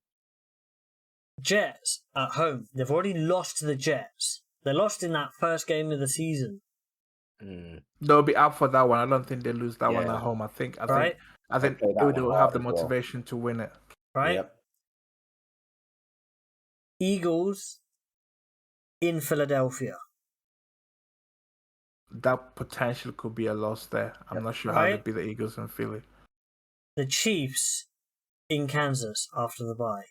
S1: Jets at home. They've already lost to the Jets. They lost in that first game of the season.
S3: They'll be up for that one. I don't think they lose that one at home. I think they will have the motivation to win it.
S1: Right?
S2: Yep.
S1: Eagles in Philadelphia.
S3: That potential could be a loss there. I'm not sure how it'd be the Eagles in Philly.
S1: The Chiefs in Kansas after the bye.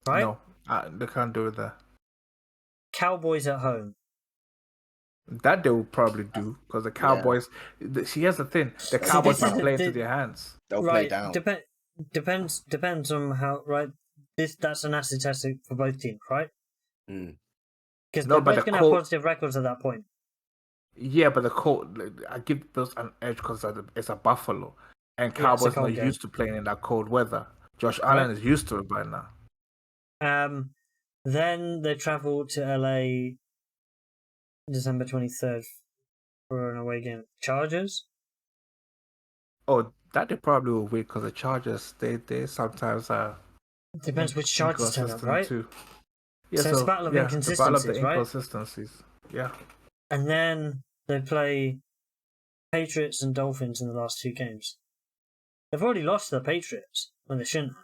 S1: Right?
S3: No, they can't do it there.
S1: Cowboys at home.
S3: That they will probably do because the Cowboys. Here's the thing: the Cowboys might play into their hands.
S2: They'll play down.
S1: Depends on how. Right, that's an acid test for both teams, right? Because they're both going to have positive records at that point.
S3: Yeah, but the Colts, I give those an edge because it's a Buffalo, and Cowboys are used to playing in that cold weather. Josh Allen is used to it by now.
S1: Then they travel to LA December 23rd for an away game. Chargers?
S3: Oh, that they probably will win because the Chargers, they sometimes are.
S1: Depends which Chargers turn up, right?
S3: Too. Yeah,
S1: so it's a battle of inconsistencies,
S3: the battle of the inconsistencies, right? Yeah.
S1: And then they play Patriots and Dolphins in the last 2 games. They've already lost to the Patriots when they shouldn't have.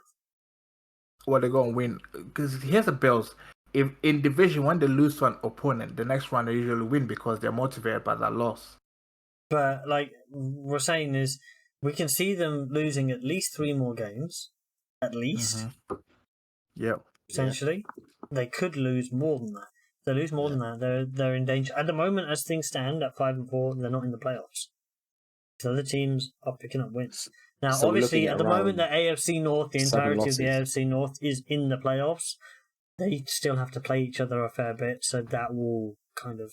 S3: Well, they're going to win. Because here's the Bills. If in division, when they lose to an opponent, the next round they usually win because they're motivated by that loss.
S1: But like we're saying is, we can see them losing at least 3 more games. At least.
S3: Yep.
S1: Potentially. They could lose more than that. If they lose more than that, they're in danger. At the moment, as things stand, at 5-4, they're not in the playoffs. So other teams are picking up wins. Now, so obviously, at the moment, the AFC North, the entirety of the AFC North is in the playoffs. They still have to play each other a fair bit, so that will kind of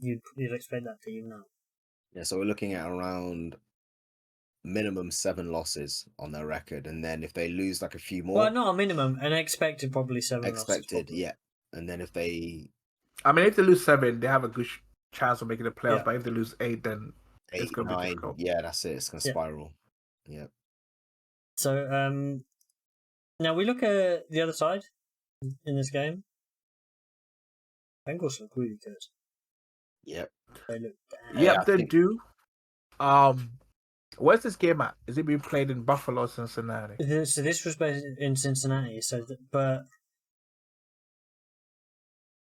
S1: you'd expect that to even out.
S2: Yeah, so we're looking at around minimum 7 losses on their record, and then if they lose like a few more,
S1: well, not a minimum, an expected probably 7 losses.
S2: Expected, yeah. And then if they,
S3: if they lose 7, they have a good chance of making the playoffs. But if they lose 8, then
S2: 8,
S3: it's going to be
S2: 9,
S3: difficult.
S2: yeah, that's it. It's going to spiral. Yeah.
S1: So now we look at the other side in this game. Bengals look really good.
S2: Yep.
S1: They look
S3: Yep, they do. Where's this game at? Is it being played in Buffalo, Cincinnati?
S1: So this was based in Cincinnati. But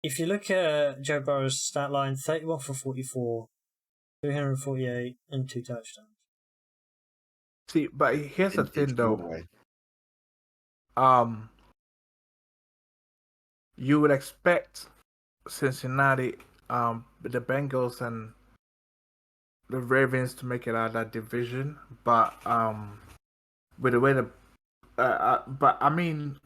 S1: if you look at Joe Burrow's stat line, 31 for 44, 348, and 2 touchdowns.
S3: See, but here's the thing, though. You would expect Cincinnati, the Bengals, and the Ravens to make it out of that division, but with the way but I mean,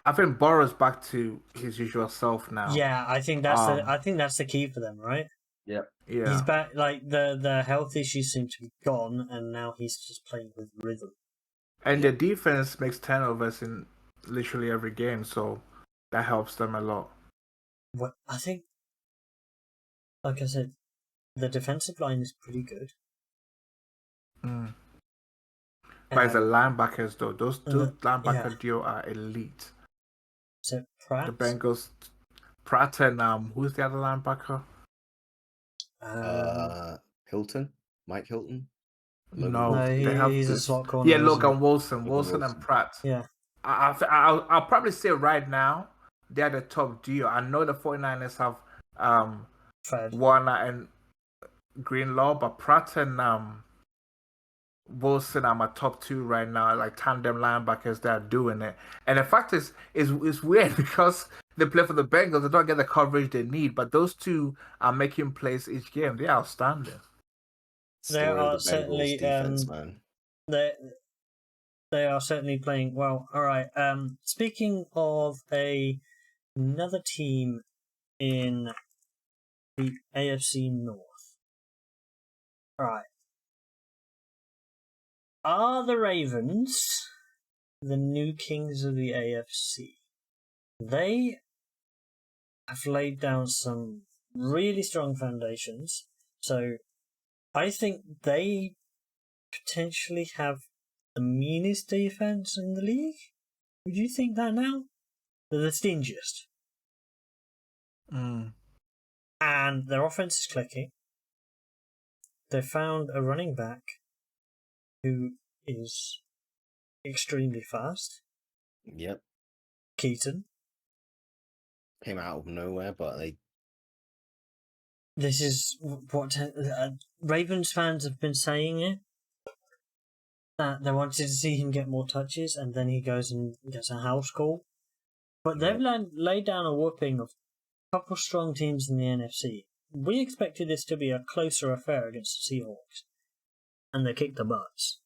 S3: I think Burrow's back to his usual self now.
S1: Yeah, I think that's the key for them, right?
S2: Yep.
S3: Yeah.
S1: He's back. Like the health issues seem to be gone, and now he's just playing with rhythm.
S3: And the defense makes turnovers in literally every game, so that helps them a lot.
S1: Well, I think, like I said, the defensive line is pretty good.
S3: But it's the linebackers, though. Those linebacker duo are elite.
S1: So Pratt?
S3: The Bengals, Pratt and who's the other linebacker?
S2: Hilton? Mike Hilton?
S3: No,
S1: he's a slot corner.
S3: Yeah, Logan Wilson and Pratt.
S1: Yeah.
S3: I'll probably say right now, they're the top duo. I know the 49ers have Warner and Greenlaw, but Pratt and Wilson are my top 2 right now, like tandem linebackers that are doing it. And the fact is weird because they play for the Bengals, they don't get the coverage they need, but those 2 are making plays each game. They're outstanding.
S1: They are certainly
S2: defense, man.
S1: they are certainly playing well. All right. Speaking of another team in the AFC North. All right. Are the Ravens the new kings of the AFC? They have laid down some really strong foundations. So I think they potentially have the meanest defense in the league. Would you think that now? They're the stingiest.
S3: Mm.
S1: And their offense is clicking. They found a running back who is extremely fast.
S2: Yep.
S1: Keaton.
S2: Came out of nowhere, but they.
S1: This is what Ravens fans have been saying it. That they wanted to see him get more touches, and then he goes and gets a house call. But they've laid down a whooping of a couple strong teams in the NFC. We expected this to be a closer affair against the Seahawks, and they kicked the butts.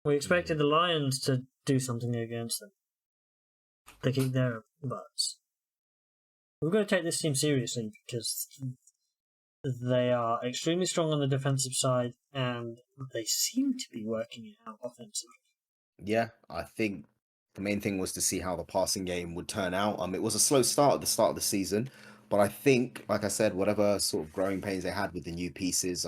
S1: We expected the Lions to do something against them. They kicked their butts. We've got to take this team seriously because they are extremely strong on the defensive side, and they seem to be working it out offensively.
S2: Yeah, I think the main thing was to see how the passing game would turn out. It was a slow start at the start of the season, but I think, like I said, whatever sort of growing pains they had with the new pieces,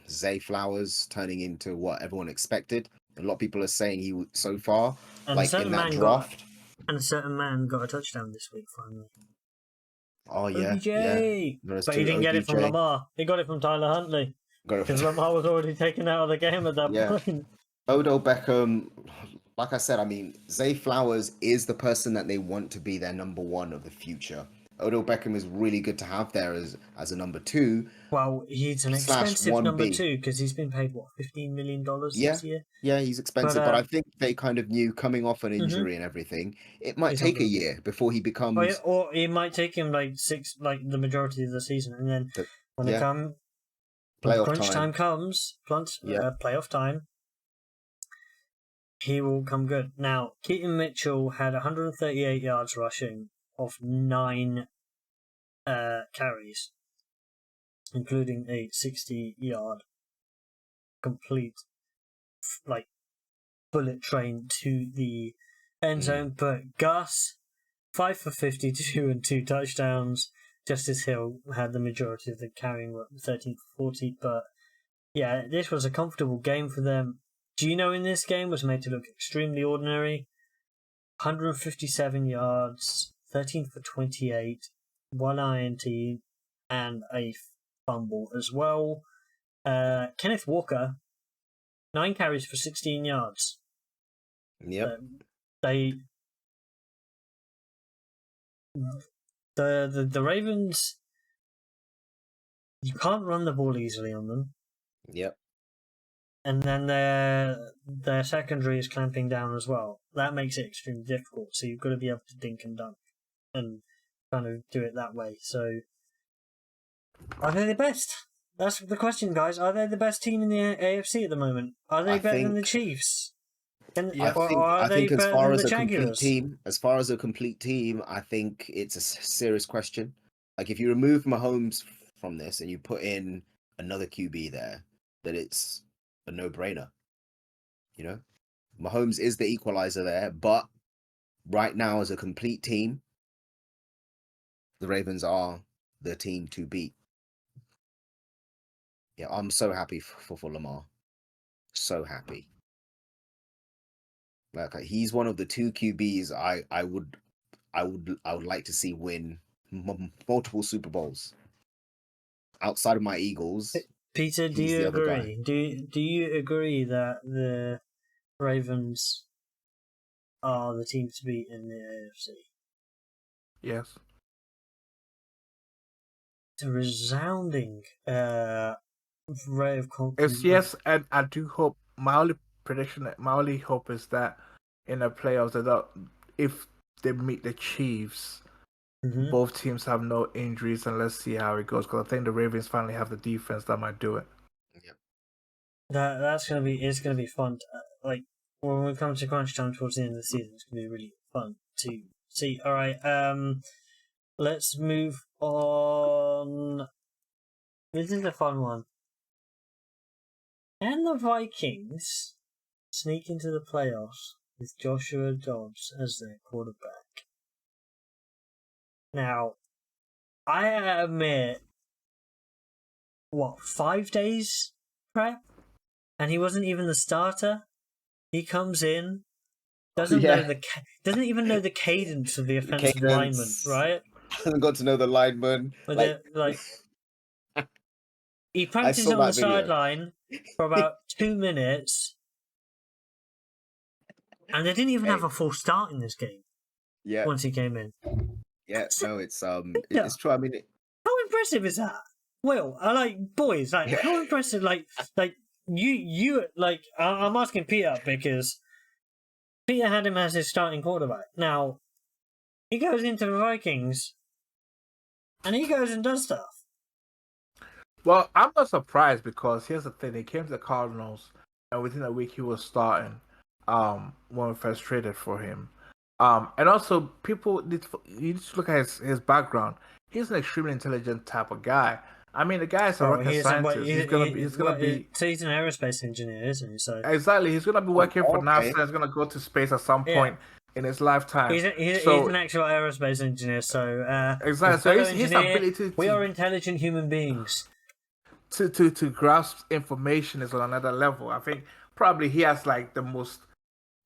S2: Zay Flowers turning into what everyone expected. A lot of people are saying he so far,
S1: And
S2: like in that draft.
S1: And a certain man got a touchdown this week finally.
S2: Oh yeah,
S1: OBJ!
S2: yeah.
S1: But he didn't get it from Lamar. He got it from Tyler Huntley. Because Lamar was already taken out of the game at that point.
S2: Odell Beckham, like I said, Zay Flowers is the person that they want to be their number one of the future. Odell Beckham is really good to have there as a number two.
S1: Well, he's an expensive number two because he's been paid, what, $15 million this year?
S2: Yeah, he's expensive, but I think they kind of knew coming off an injury and everything, it might take a year before he becomes...
S1: Or it might take him like the majority of the season, and then when crunch time comes, playoff time, he will come good. Now, Keaton Mitchell had 138 yards rushing off 9 carries, including a 60-yard complete, bullet train to the end zone. But Gus, 5 for 52 and 2 touchdowns. Justice Hill had the majority of the carrying, 13 for 40. But yeah, this was a comfortable game for them. Gino in this game was made to look extremely ordinary. 157 yards, 13 for 28, 1 INT, and a fumble as well. Kenneth Walker, 9 carries for 16 yards.
S2: Yep.
S1: The Ravens, you can't run the ball easily on them.
S2: Yep.
S1: And then their secondary is clamping down as well. That makes it extremely difficult. So you've got to be able to dink and dunk and kind of do it that way. So are they the best? That's the question, guys. Are they the best team in the AFC at the moment? Are they better than the Chiefs?
S2: I think as far as a complete team, I think it's a serious question. Like if you remove Mahomes from this and you put in another QB there, then it's a no-brainer. You know, Mahomes is the equalizer there, but right now as a complete team, the Ravens are the team to beat. Yeah, I'm so happy for Lamar. So happy. Like he's one of the 2 QBs I would like to see win multiple Super Bowls. Outside of my Eagles,
S1: Peter, do you agree? Do you agree that the Ravens are the team to beat in the AFC?
S3: Yes.
S1: It's a resounding ray of confidence.
S3: It's yes, and I do hope. My only hope is that in the playoffs, if they meet the Chiefs, both teams have no injuries, and let's see how it goes. Because I think the Ravens finally have the defense that might do it.
S2: Yep.
S1: It's gonna be fun. when we come to crunch time towards the end of the season, it's going to be really fun to see. All right, let's move on. This is a fun one. Can the Vikings sneak into the playoffs with Joshua Dobbs as their quarterback? Now, I admit, 5 days prep? And he wasn't even the starter? He comes in, doesn't even know the cadence of the offensive lineman, right?
S2: Hasn't got to know the lineman.
S1: He practiced on the sideline for about 2 minutes, and they didn't even have a full start in this game.
S2: Yeah.
S1: Once he came in.
S2: Yeah. No, it's true. I mean,
S1: how impressive is that? Will, boys, how impressive? You I'm asking Peter because Peter had him as his starting quarterback. Now he goes into the Vikings, and he goes and does stuff.
S3: Well, I'm not surprised because here's the thing: he came to the Cardinals, and within a week he was starting. When we first traded for him, and also you need to look at his background. He's an extremely intelligent type of guy. I mean, the guy is a rocket scientist. He's gonna be.
S1: So he's an aerospace engineer, isn't he? So
S3: exactly, he's gonna be working for NASA. He's gonna go to space at some point in his lifetime.
S1: He's an actual aerospace engineer. So
S3: exactly. So his ability.
S1: We are intelligent human beings.
S3: To grasp information is on another level. I think probably he has the most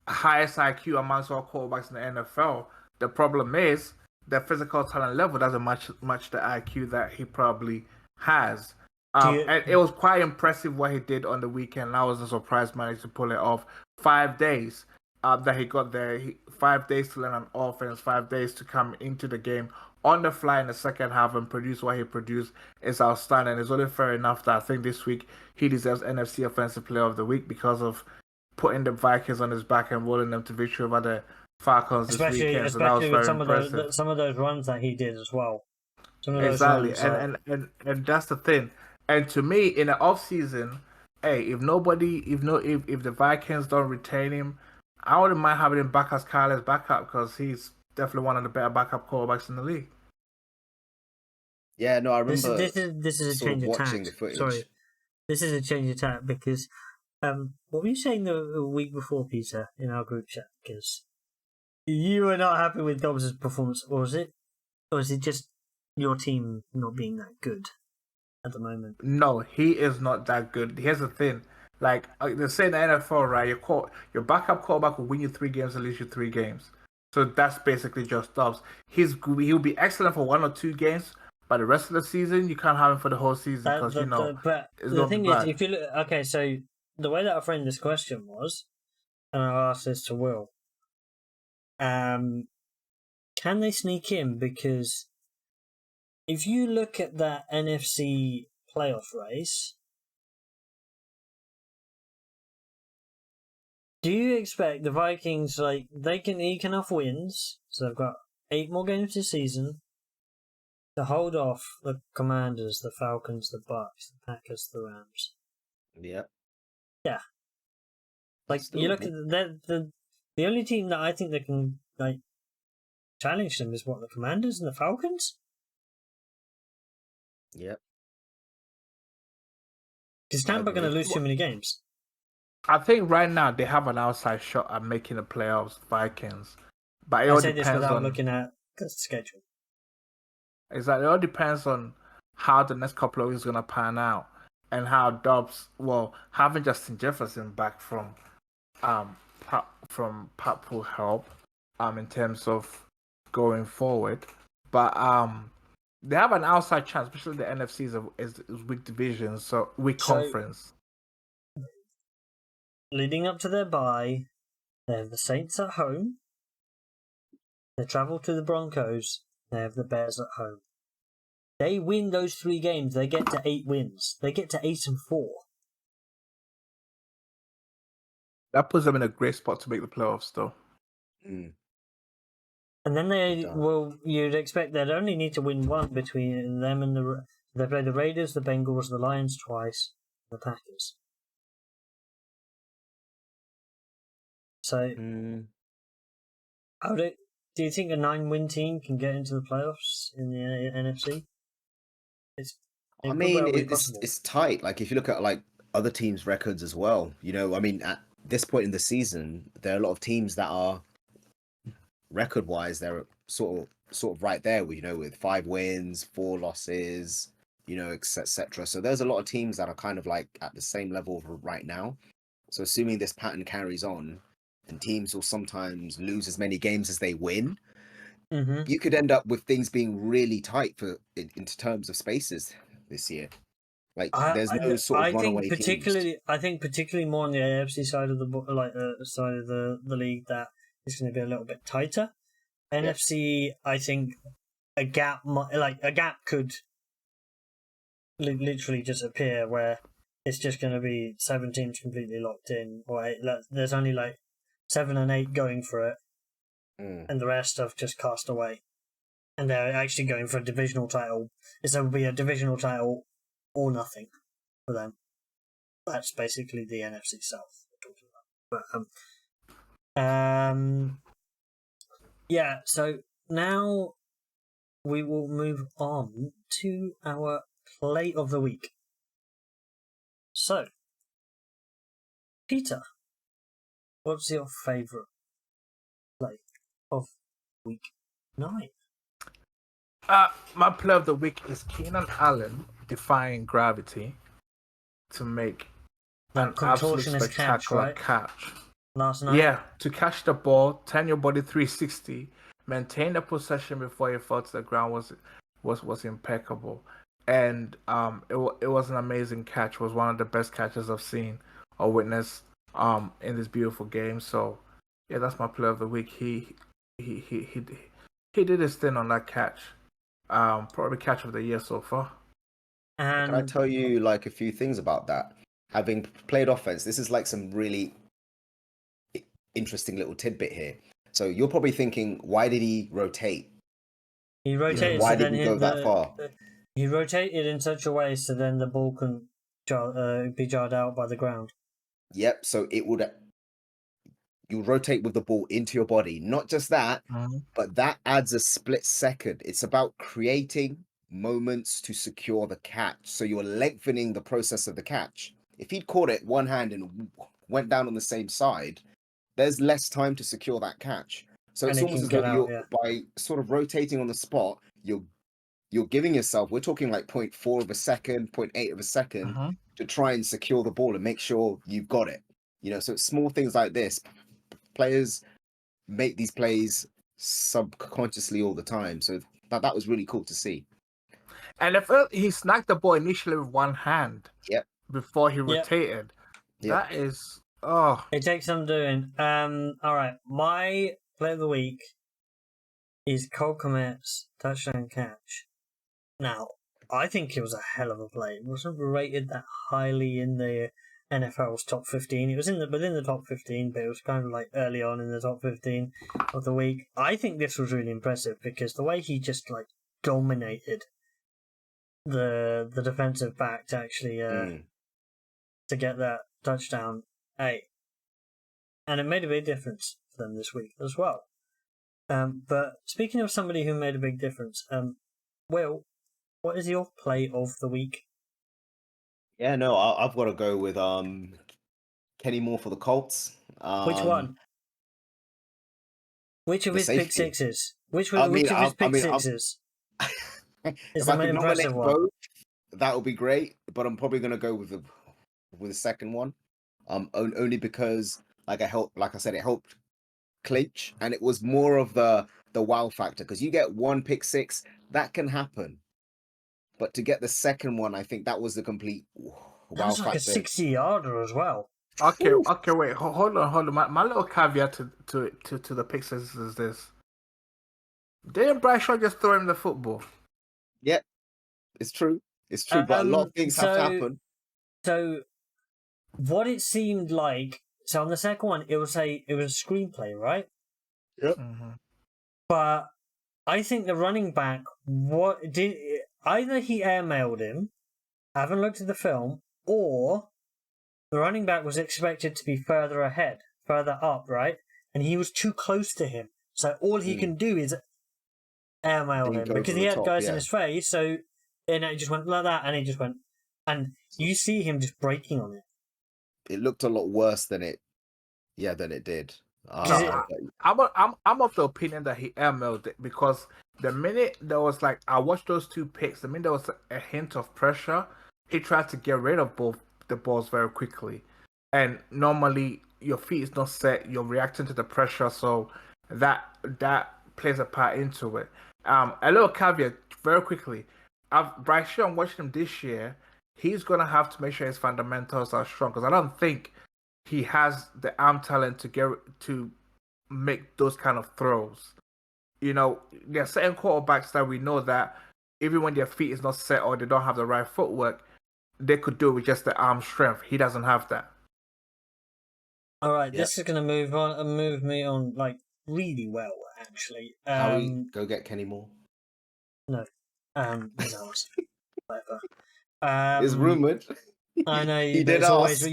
S3: highest IQ amongst all quarterbacks in the NFL. The problem is the physical talent level doesn't match the IQ that he probably has. And it was quite impressive what he did on the weekend. I was a surprise managed to pull it off. 5 days that he got there. 5 days to learn an offense, 5 days to come into the game on the fly in the second half and produce what he produced is outstanding. It's only fair enough that I think this week he deserves NFC Offensive Player of the Week because of putting the Vikings on his back and rolling them to victory over the Falcons this weekend. So that was very impressive.
S1: Some of those runs that he did as well.
S3: Exactly, and that's the thing. And to me, in the off season, if the Vikings don't retain him, I wouldn't mind having him back as Kyler's backup because he's definitely one of the better backup quarterbacks in the league.
S2: Yeah, no, I remember.
S1: This is a change of tack. Sorry, this is a change of tack because what were you saying the week before, Peter, in our group chat? Because you were not happy with Dobbs' performance, or was it just your team not being that good at the moment?
S3: No, he is not that good. Here's the thing. They say in the NFL, right? Your backup quarterback will win you 3 games and lose you 3 games. So that's basically just Dobbs. He'll be excellent for 1 or 2 games, but the rest of the season you can't have him for the whole season because
S1: But the thing is, if you look, so the way that I framed this question was, and I'll ask this to Will, can they sneak in? Because if you look at that NFC playoff race, do you expect the Vikings, they can eke enough wins, so they've got 8 more games this season, to hold off the Commanders, the Falcons, the Bucks, the Packers, the Rams?
S2: Yep.
S1: Yeah. You look at the only team that I think that can challenge them is the Commanders and the Falcons?
S2: Yep.
S1: Because Tampa are going to lose too many games.
S3: I think right now they have an outside shot at making the playoffs, Vikings. But it all depends on
S1: looking at the schedule.
S3: Exactly. It all depends on how the next couple of weeks is going to pan out and how Dobbs, having Justin Jefferson back from PAP will help in terms of going forward. But they have an outside chance, especially the NFC is weak division, so weak conference.
S1: Leading up to their bye, they have the Saints at home. They travel to the Broncos. They have the Bears at home. They win those 3 games. They get to 8 wins. They get to 8-4.
S3: That puts them in a great spot to make the playoffs, though.
S2: Mm.
S1: And then you'd expect they'd only need to win 1 between them and they play the Raiders, the Bengals, the Lions twice, the Packers. So, do you think a 9-win team can get into the playoffs in the NFC?
S2: I mean, it's tight. Like if you look at like other teams' records as well, you know, I mean, at this point in the season, there are a lot of teams that are record-wise, they're sort of right there, with, you know, with 5 wins, 4 losses, you know, etc. So there's a lot of teams that are kind of like at the same level right now. So assuming this pattern carries on, and teams will sometimes lose as many games as they win, you could end up with things being really tight in terms of spaces this year. Like there's no sort of runaway teams.
S1: I think particularly more on the AFC side of the side of the league, that it's going to be a little bit tighter. NFC, I think a gap could literally just appear where it's just going to be 7 teams completely locked in, or 8. There's only like 7 and 8 going for it, and the rest have just cast away, and they're actually going for a divisional title. This will be a divisional title or nothing for them. That's basically the NFC South we're talking about. Yeah. So now we will move on to our play of the week. So, Peter, what's your favourite play of week 9?
S3: My play of the week is Keenan Allen defying gravity to make an absolute spectacular catch
S1: last night.
S3: Yeah, to catch the ball, turn your body 360, maintain the possession before you fall to the ground was impeccable, and it was an amazing catch. It was one of the best catches I've seen or witnessed in this beautiful game. So yeah, that's my play of the week. He did his thing on that catch. Probably catch of the year so far.
S2: And can I tell you like a few things about that? Having played offense, this is like some really interesting little tidbit here. So you're probably thinking, why did he rotate?
S1: He rotated.
S2: Why did he go that far?
S1: He rotated in such a way so then the ball can be jarred out by the ground.
S2: Yep. So you rotate with the ball into your body. Not just that, but that adds a split second. It's about creating moments to secure the catch. So you're lengthening the process of the catch. If he'd caught it one hand and went down on the same side, there's less time to secure that catch. So it's almost as though by sort of rotating on the spot, you're giving yourself, we're talking like 0.4 of a second, 0.8 of a second to try and secure the ball and make sure you've got it. You know, so it's small things like this. Players make these plays subconsciously all the time. So that was really cool to see.
S3: And if he snagged the ball initially with one hand before he rotated, that is... Oh,
S1: it takes some doing. All right, my play of the week is Cole Kmet's touchdown catch. Now, I think it was a hell of a play. It wasn't rated that highly in the NFL's top 15. It was within the top 15, but it was kind of like early on in the top 15 of the week. I think this was really impressive because the way he just like dominated the defensive back to actually to get that touchdown. And it made a big difference for them this week as well. But speaking of somebody who made a big difference, Will, what is your play of the week?
S2: Yeah, no, I've got to go with Kenny Moore for the Colts.
S1: Which one? Which of his pick sixes? Which of his pick sixes is the most impressive one? Both,
S2: that would be great, but I'm probably going to go with the second one. Only because, like I said, it helped clinch, and it was more of the wow factor. Because you get one pick six, that can happen, but to get the second one, I think that was the complete wow
S1: factor. Like a 60-yarder as well.
S3: Okay, wait, hold on. My little caveat to the pick sixes is this: didn't Bradshaw just throw him the football?
S2: Yep, it's true, but a lot of things have to happen.
S1: So. What it seemed like, so on the second one, it was a screenplay, right?
S2: Yep.
S1: But I think the running back, either he airmailed him, I haven't looked at the film, or the running back was expected to be further ahead further up, right? And he was too close to him. So all he can do is airmail him
S2: Dink
S1: because
S2: over
S1: he
S2: the
S1: had
S2: top,
S1: guys in
S2: yeah.
S1: his face. So and it just went like that, and he just went, and you see him just breaking on it.
S2: It looked a lot worse than it did.
S3: I'm of the opinion that he airmailed it because the minute there was like I watched those two picks, the minute there was a hint of pressure, he tried to get rid of both the balls very quickly. And normally your feet is not set, you're reacting to the pressure, so that plays a part into it. A little caveat very quickly. Bryce Young, watching him this year, he's gonna have to make sure his fundamentals are strong because I don't think he has the arm talent to make those kind of throws. You know, there are certain quarterbacks that we know that even when their feet is not set or they don't have the right footwork, they could do it with just the arm strength. He doesn't have that.
S1: All right, this is going to move me on like really well, actually.
S2: Howie, go get Kenny Moore.
S1: No, his arse. Whatever.
S2: It's rumored.
S1: I know
S2: He
S1: but
S2: did
S1: it's always
S2: ask.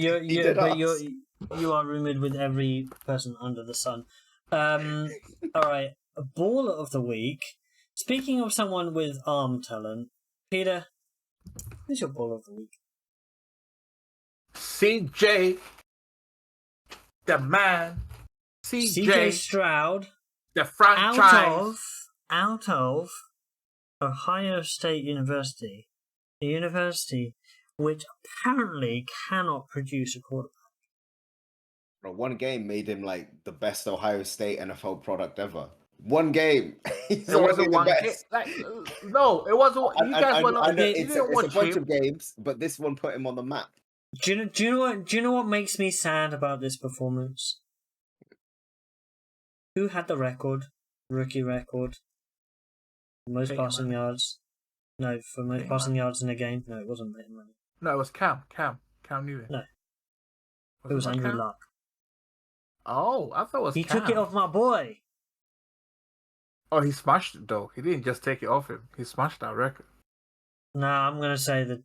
S1: you are rumored with every person under the sun. All right, a baller of the week. Speaking of someone with arm talent, Peter, who's your baller of the week?
S3: CJ, the man.
S1: CJ Stroud,
S3: the franchise.
S1: out of Ohio State University, a university which apparently cannot produce a quarterback.
S2: Bro, one game made him like the best Ohio State NFL product ever. One game.
S3: It wasn't one game. Like, no, it wasn't. You guys were not.
S2: It's a bunch of games, but this one put him on the map.
S1: Do you know what makes me sad about this performance? Who had the record? Rookie record. Most passing yards. No, for most passing yards in a game. No, it wasn't Peyton Manning.
S3: No, it was Cam Newton.
S1: No. It was Andrew Luck.
S3: Oh, I thought it was
S1: He
S3: Cam.
S1: took it off my boy.
S3: Oh, he smashed it though. He didn't just take it off him. He smashed that record.
S1: No, I'm gonna say that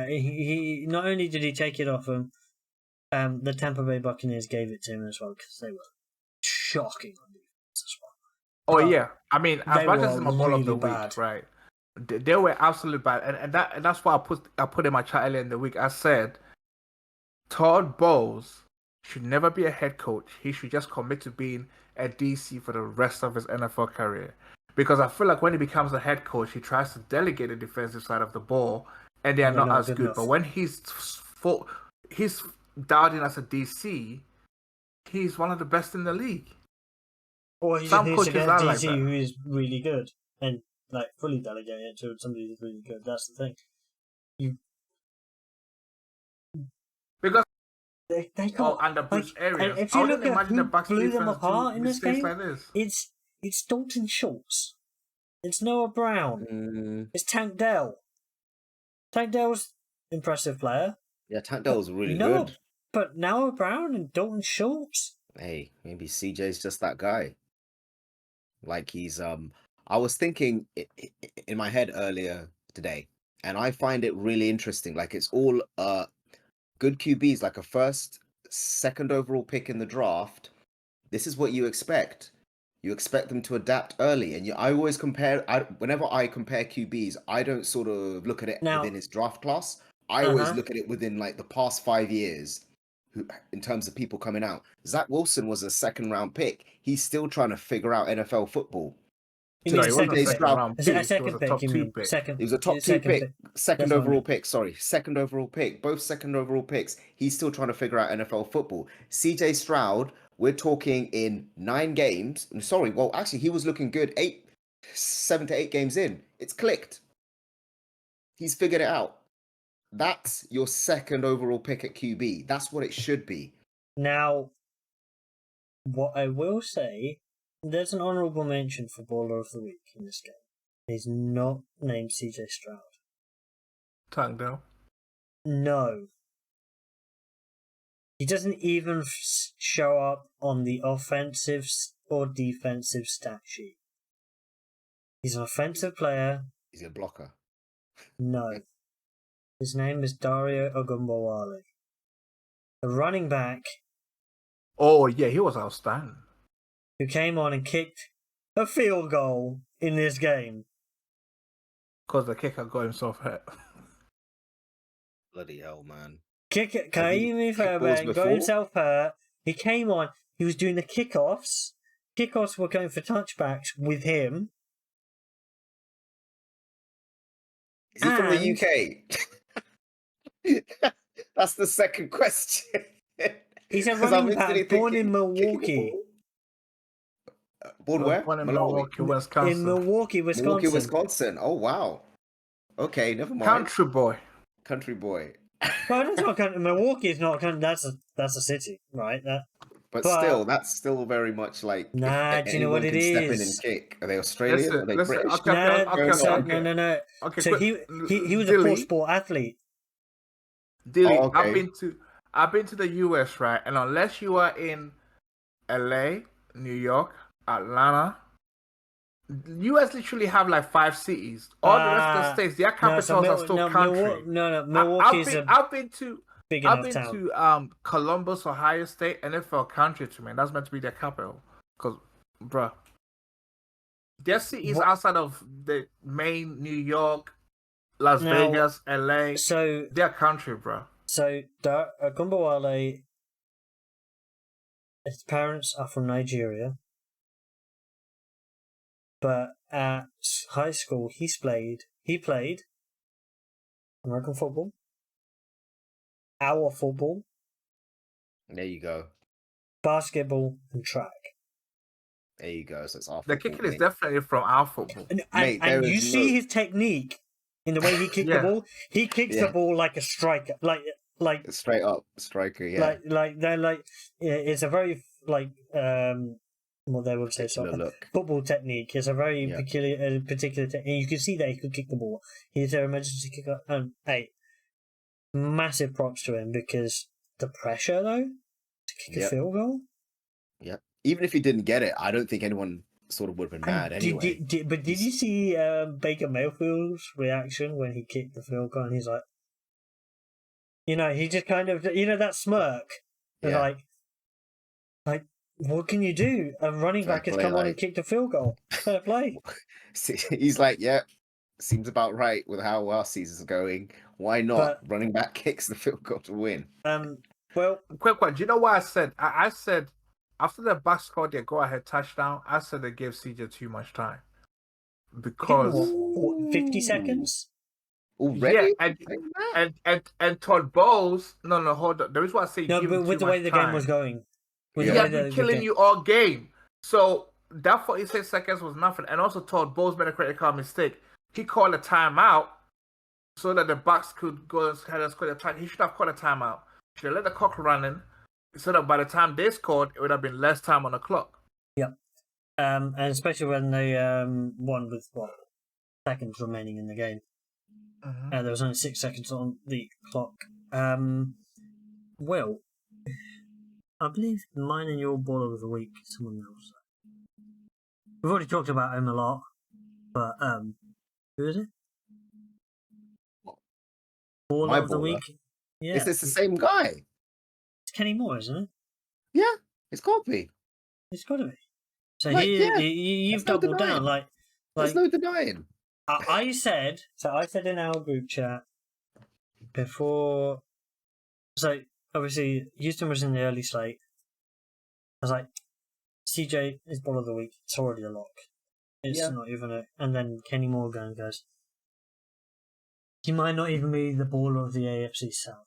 S1: he not only did he take it off him, the Tampa Bay Buccaneers gave it to him as well because they were shocking on defense as well.
S3: Oh yeah, I mean, as much as my ball of the
S1: bad.
S3: week, right? They were absolutely bad, and that's why I put in my chat earlier in the week. I said Todd Bowles should never be a head coach. He should just commit to being a DC for the rest of his NFL career. Because I feel like when he becomes a head coach, he tries to delegate the defensive side of the ball, and they are not as good. But when he's dialed in as a DC, he's one of the best in the league.
S1: Or he's some coaches are DC like who is really good and like fully delegate it to somebody who's really good. That's the thing.
S3: Because
S1: they got
S3: and the Bruce areas.
S1: If you look at who blew them apart in this game,
S3: like this.
S1: It's Dalton Schultz. It's Noah Brown. It's Tank Dell. Tank Dell's impressive player.
S2: Yeah, Tank Dell's really good.
S1: But Noah Brown and Dalton Schultz.
S2: Hey, maybe CJ's just that guy. Like he's I was thinking in my head earlier today, and I find it really interesting. Like it's all good QBs, like a first, second overall pick in the draft. This is what you expect. You expect them to adapt early, and I always compare. Whenever I compare QBs, I don't sort of look at it within his draft class. I always look at it within like the past 5 years, in terms of people coming out. Zach Wilson was a second round pick. He's still trying to figure out NFL football.
S1: He was a second pick.
S2: He was a top two pick, second overall pick. Sorry, second overall pick. Both second overall picks. He's still trying to figure out NFL football. CJ Stroud, we're talking in 9 games. Sorry, well, actually, he was looking good 7 to 8 games in. It's clicked. He's figured it out. That's your second overall pick at QB. That's what it should be.
S1: Now, what I will say, there's an honourable mention for Baller of the Week in this game. He's not named CJ Stroud.
S3: Tank Dell?
S1: No. He doesn't even show up on the offensive or defensive stat sheet. He's an offensive player.
S2: He's a blocker.
S1: No. His name is Dario Ogunbowale. The running back
S3: Oh yeah, he was outstanding.
S1: who came on and kicked a field goal in this game.
S3: Because the kicker got himself hurt.
S2: Bloody hell, man.
S1: Kaimi Fairbairn got himself hurt. He came on. He was doing the kickoffs. Kickoffs were going for touchbacks with him.
S2: Is he from the UK? That's the second question.
S1: He's a running back born in Milwaukee.
S2: Born where?
S3: Born in Milwaukee, Wisconsin.
S1: In Milwaukee,
S2: Wisconsin. Oh, wow. Okay, never mind.
S3: Country boy.
S2: Country boy.
S1: Well, that's not country. Milwaukee is not country. That's a city, right?
S2: But still, that's still very much like.
S1: Nah, do you know what it is?
S2: Step in and kick. Are they Australian? Are they British?
S1: No.
S3: Okay,
S1: so he was a full sport athlete.
S3: Dilly, okay. I've been to the US, right? And unless you are in LA, New York, Atlanta, US literally have like 5 cities. All the rest of the states, their capitals are still country.
S1: Milwaukee's
S3: I've been to
S1: town.
S3: Columbus, Ohio State, and it felt country to me. That's meant to be their capital. Because, bruh, their cities outside of the main New York, Las Vegas, LA,
S1: so
S3: they're country, bruh.
S1: So, Gumbawale, his parents are from Nigeria. But at high school, he played American football, our football.
S2: There you go.
S1: Basketball and track.
S2: There you go. So it's our
S3: the kicking is definitely from our football.
S1: And you see his technique in the way he kicked the ball. He kicks the ball like a striker, like
S2: straight up striker. Yeah,
S1: it's a very what they would say, football technique. It's a very particular technique. You can see that he could kick the ball. He's an emergency kicker. And hey, massive props to him because the pressure though to kick a field goal.
S2: Yeah, even if he didn't get it, I don't think anyone sort of would have been mad anyway.
S1: Did you see Baker Mayfield's reaction when he kicked the field goal? And he's like, he just kind of, that smirk, like. What can you do? A running back has come on and kicked a field goal. Fair play.
S2: He's like, seems about right with how our season's going. Why not? Running back kicks the field goal to win.
S1: Well,
S3: quick one. Do you know what I said? I said after the Bucs scored their go-ahead touchdown, I said they gave CJ too much time because
S1: 50 seconds.
S2: Already?
S3: Yeah, and Todd Bowles. No, hold on. The reason why I say
S1: but with the way the game was going.
S3: He had been killing you all game. So that 46 seconds was nothing. And also Todd Bowles made a critical mistake. He called a timeout so that the Bucs could go ahead and score the time. He should have called a timeout. He should have let the clock run in so that by the time they scored, it would have been less time on the clock.
S1: Yep. And especially when they won with seconds remaining in the game.
S3: Mm-hmm.
S1: There was only 6 seconds on the clock. Well, I believe mine and your baller of the week is someone else. We've already talked about him a lot, but who is it? Baller of the week? Yeah.
S2: Is this the same guy?
S1: It's Kenny Moore, isn't it?
S2: Yeah, it's got to be.
S1: It's got to be. So you've doubled down.
S2: There's no denying.
S1: I said in our group chat before. So obviously, Houston was in the early slate. I was like, CJ is ball of the week. It's already a lock. It's not even a... And then Kenny Morgan goes, he might not even be the baller of the AFC South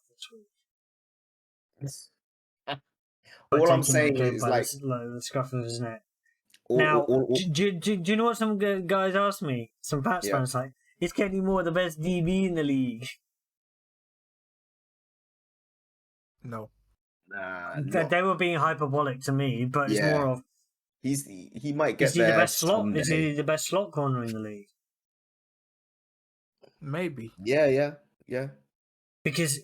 S1: this week.
S2: All I'm saying is
S1: the scruff of his neck. Do you know what some guys asked me? Some Pats fans like, is Kenny Moore the best DB in the league?
S2: No.
S1: They were being hyperbolic to me, but it's more of
S2: he might get
S1: the best slot. Is he the best slot corner in the league?
S3: Maybe.
S2: Yeah.
S1: Because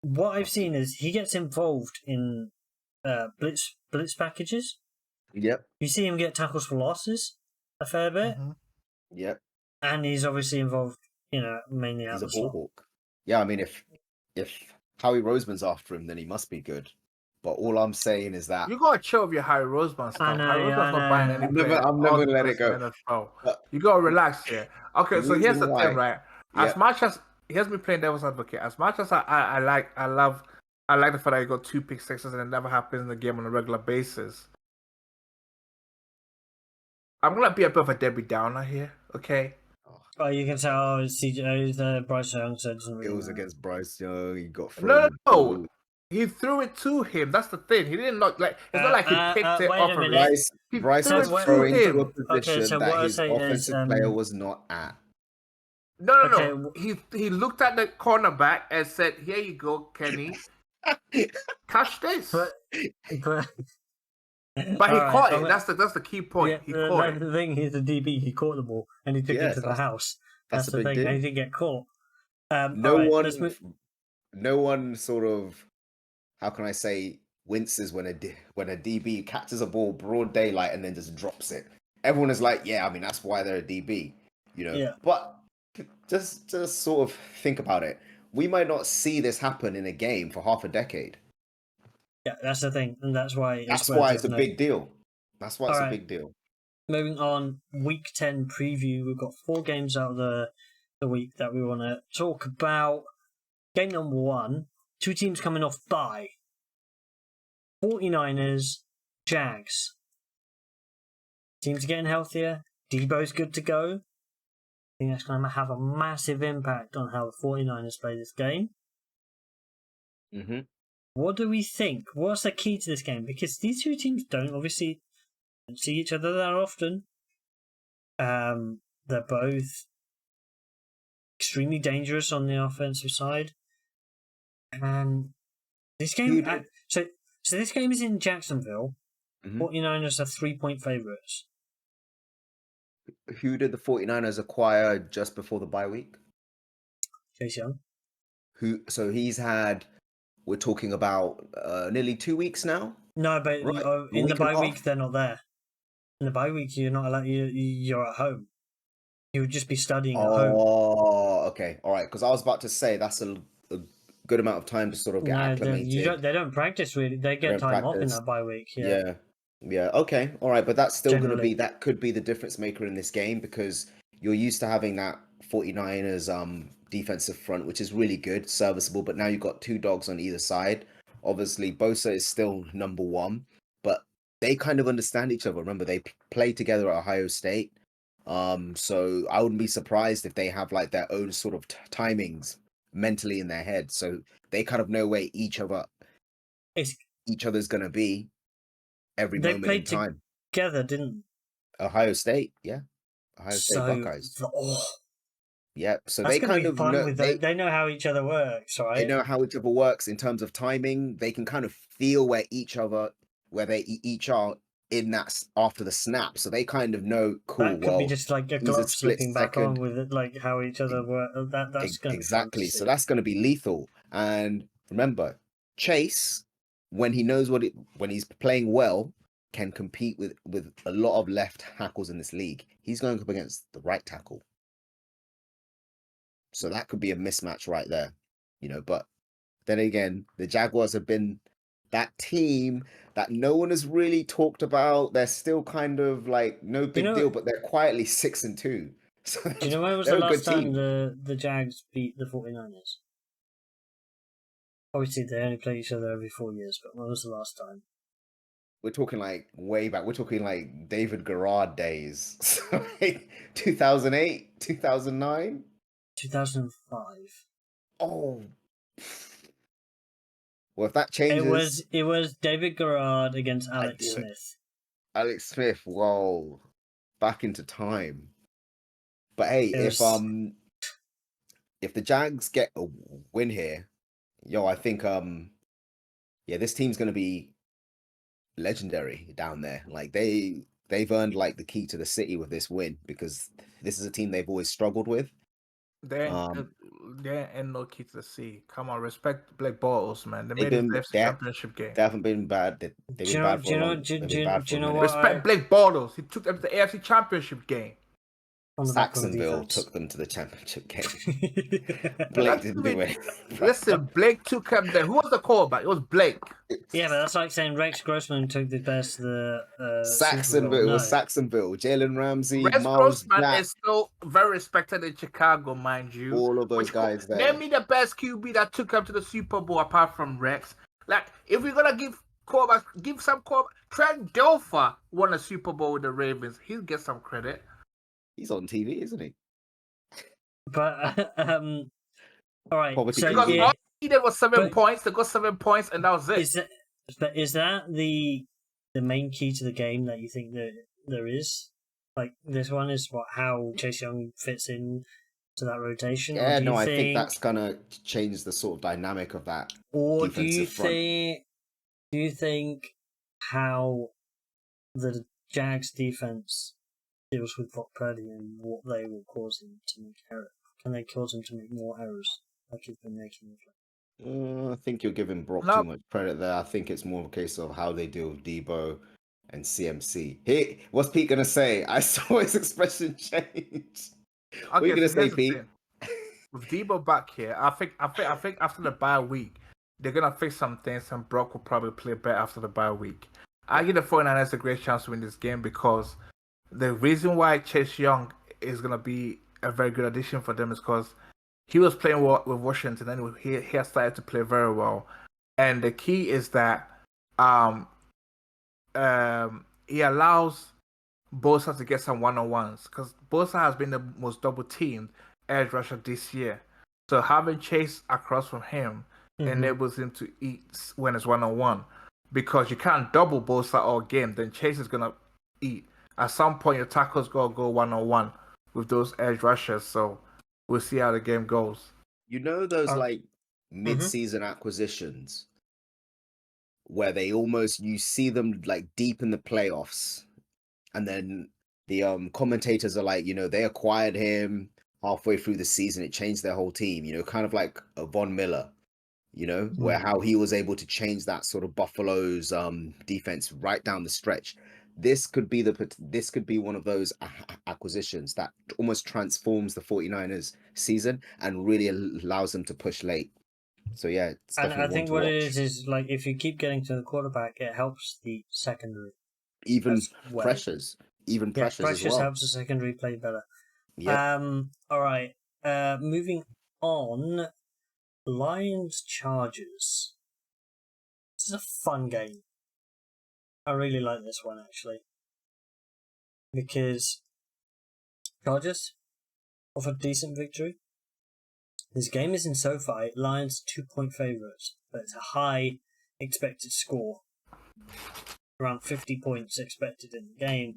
S1: what I've seen is he gets involved in blitz packages.
S2: Yep.
S1: You see him get tackles for losses a fair bit.
S3: Mm-hmm.
S2: Yep.
S1: And he's obviously involved, mainly out of the slot.
S2: Yeah, I mean, if Howie Roseman's after him, then he must be good. But all I'm saying is that
S3: You gotta chill with your Harry Roseman stuff.
S1: know,
S3: Harry Roseman's not buying any
S2: I'm never,
S3: players.
S2: I'm
S3: all
S2: never
S3: the
S2: let it
S3: players in
S2: go.
S3: the NFL.
S2: But
S3: You gotta relax here. Okay,
S2: the
S3: so here's
S2: reason
S3: the
S2: why-
S3: thing, right?
S2: yeah.
S3: As much as here's me playing devil's advocate, as much as I like the fact that you got 2 pick sixes and it never happens in the game on a regular basis. I'm gonna be a bit of a Debbie Downer here, okay?
S1: Oh, you can tell CJ, Bryce Young, so it doesn't really
S2: It was
S1: matter.
S2: against Bryce Young. He got
S3: No,
S2: thrown.
S3: he threw it to him. That's the thing. He didn't it's not like he picked it
S1: wait
S3: off
S1: a
S3: of
S1: minute.
S3: it.
S2: Bryce
S3: threw
S2: was
S3: it to
S2: throwing to a
S3: him.
S2: position
S1: so
S2: that
S1: what I
S2: his
S1: say is,
S2: offensive player was not at.
S3: No.
S1: Okay,
S3: He looked at the cornerback and said, "Here you go, Kenny. Catch this."
S1: but
S3: But he
S1: Alright,
S3: caught it. That's the key point. He caught it.
S1: The thing, he's a DB. He caught the ball and he took
S2: Yes,
S1: it to the house. That's
S2: a
S1: the
S2: big
S1: thing,
S2: deal.
S1: and he didn't get caught.
S2: No
S1: alright,
S2: one, no one sort of, how can I say, winces when a DB catches a ball broad daylight and then just drops it. Everyone is like, yeah, I mean that's why they're a DB, you know.
S1: Yeah.
S2: But just sort of think about it. We might not see this happen in a game for half a decade.
S1: Yeah, that's the thing, and that's why
S2: That's why it's a big deal. That's why it's a
S1: Alright.
S2: big deal.
S1: Moving on, Week 10 preview. We've got 4 games out of the week that we want to talk about. Game number 1, 2 teams coming off bye. 49ers, Jags. Teams are getting healthier. Debo's good to go. I think that's going to have a massive impact on how the 49ers play this game.
S2: Mm-hmm.
S1: What do we think? What's the key to this game? Because these 2 teams don't see each other that often. They're both extremely dangerous on the offensive side. And this game, so this game is in Jacksonville.
S2: Mm-hmm.
S1: 49ers are 3-point favorites.
S2: Who did the 49ers acquire just before the bye week?
S1: Chase Young.
S2: So he's had, we're talking about nearly 2 weeks now.
S1: No, but
S2: Right.
S1: in the bye week
S2: off.
S1: they're not there. In the bye week you're not allowed. You're at home. You would just be studying at home.
S2: Oh, okay, all right. Because I was about to say that's a good amount of time to sort of get acclimated.
S1: They don't practice really. They get time off in that bye week.
S2: Yeah. Okay, all right. But that's still going to
S1: Generally.
S2: be, that could be the difference maker in this game, because you're used to having that 49ers defensive front, which is really good, serviceable. But now you've got 2 dogs on either side. Obviously, Bosa is still number 1, but they kind of understand each other. Remember, they played together at Ohio State. So I wouldn't be surprised if they have like their own sort of timings mentally in their head, so they kind of know where each other's gonna be every moment in time.
S1: Together, didn't
S2: Ohio State, yeah, Ohio State Buckeyes, yeah. So they kind of know
S1: they know how each other works, right?
S2: They know how each other works in terms of timing. They can kind of feel where they each are in that after the snap, so they kind of know. Cool.
S1: That could be just like a glove slipping back on with it, like how each other work. That's going
S2: exactly. So that's going to be lethal. And remember, Chase, when he knows when he's playing well, can compete with a lot of left tackles in this league. He's going up against the right tackle, so that could be a mismatch right there, you know. But then again, the Jaguars have been that team that no one has really talked about. They're still kind of like no big deal, but they're quietly 6-2. So
S1: do you know when was the last time the Jags beat the 49ers? Obviously, they only play each other every 4 years, but when was the last time?
S2: We're talking like way back. We're talking like David Garrard days. So like 2008, 2009?
S1: 2005.
S2: Oh. Well, if that changes...
S1: It was David Garrard against Alex Smith.
S2: Alex Smith, whoa. Back into time. But hey, if the Jags get a win here, I think this team's gonna be legendary down there. Like they've earned like the key to the city with this win, because this is a team they've always struggled with.
S3: They're in no key to the sea. Come on, respect Blake Bortles, man. They made it the FC Championship game.
S2: They haven't been bad. They've been bad for a long time.
S3: Respect Blake Bortles. He took them to the AFC Championship game.
S1: on the back of the
S2: Saxonville
S1: defense.
S2: took them to the championship game. Blake didn't do it.
S3: Listen, Blake took him there. Who was the quarterback? It was Blake.
S1: Yeah, but that's like saying Rex Grossman took the best of the Super Bowl.
S2: Saxonville. It
S1: No.
S2: was Saxonville. Jalen Ramsey,
S3: Rex
S2: Miles
S3: Grossman
S2: Jack,
S3: is still very respected in Chicago, mind you.
S2: all of those guys there.
S3: Name me the best QB that took him to the Super Bowl apart from Rex. Like, if we're gonna give quarterbacks, give some quarterbacks. Trent Dilfer won a Super Bowl with the Ravens. He'll get some credit.
S2: He's on TV, isn't he?
S1: But all right.
S2: Poverty
S1: So
S3: Because
S2: QB.
S3: all he did was 7
S1: But-
S3: points. They got 7 points, and that was it.
S1: is that the main key to the game that you think that there is? Like this one is how Chase Young fits in to that rotation.
S2: Yeah,
S1: or do you
S2: I think that's gonna change the sort of dynamic of that.
S1: Or do you
S2: defensive front.
S1: think how the Jags defense deals with Brock Purdy and what they will cause him to make errors? Can they cause him to make more errors like he's been making?
S2: I think you're giving Brock
S3: No.
S2: too much credit there. I think it's more of a case of how they deal with Debo and CMC. Hey, what's Pete gonna say? I saw his expression change. What are you gonna
S3: so
S2: say,
S3: here's the
S2: Pete?
S3: thing. With Debo back here, I think after the bye week, they're gonna fix some things, and Brock will probably play better after the bye week. I give the 49ers a great chance to win this game because the reason why Chase Young is gonna be a very good addition for them is because he was playing with Washington and he has started to play very well. And the key is that he allows Bosa to get some one-on-ones because Bosa has been the most double-teamed edge rusher this year. So having Chase across from him enables him to eat when it's one-on-one because you can't double Bosa all game. Then Chase is going to eat. At some point, your tackle's going to go one-on-one with those edge rushers. So we'll see how the game goes.
S2: You know those like mid-season acquisitions where they almost you see them like deep in the playoffs, and then the commentators are like, they acquired him halfway through the season. It changed their whole team. Kind of like a Von Miller. Where how he was able to change that sort of Buffalo's defense right down the stretch. This could be one of those acquisitions that almost transforms the 49ers season and really allows them to push late. So yeah, it's
S1: and
S2: definitely
S1: I think
S2: one
S1: what
S2: to
S1: it
S2: watch.
S1: is like if you keep getting to the quarterback, it helps the secondary.
S2: Even
S1: well.
S2: pressures as
S1: Pressures
S2: well.
S1: helps the secondary play better.
S2: Yep.
S1: All right. Moving on. Lions Chargers. This is a fun game. I really like this one actually. Because Chargers off a decent victory. This game is in SoFi. Lions 2-point favourites, but it's a high expected score. Around 50 points expected in the game.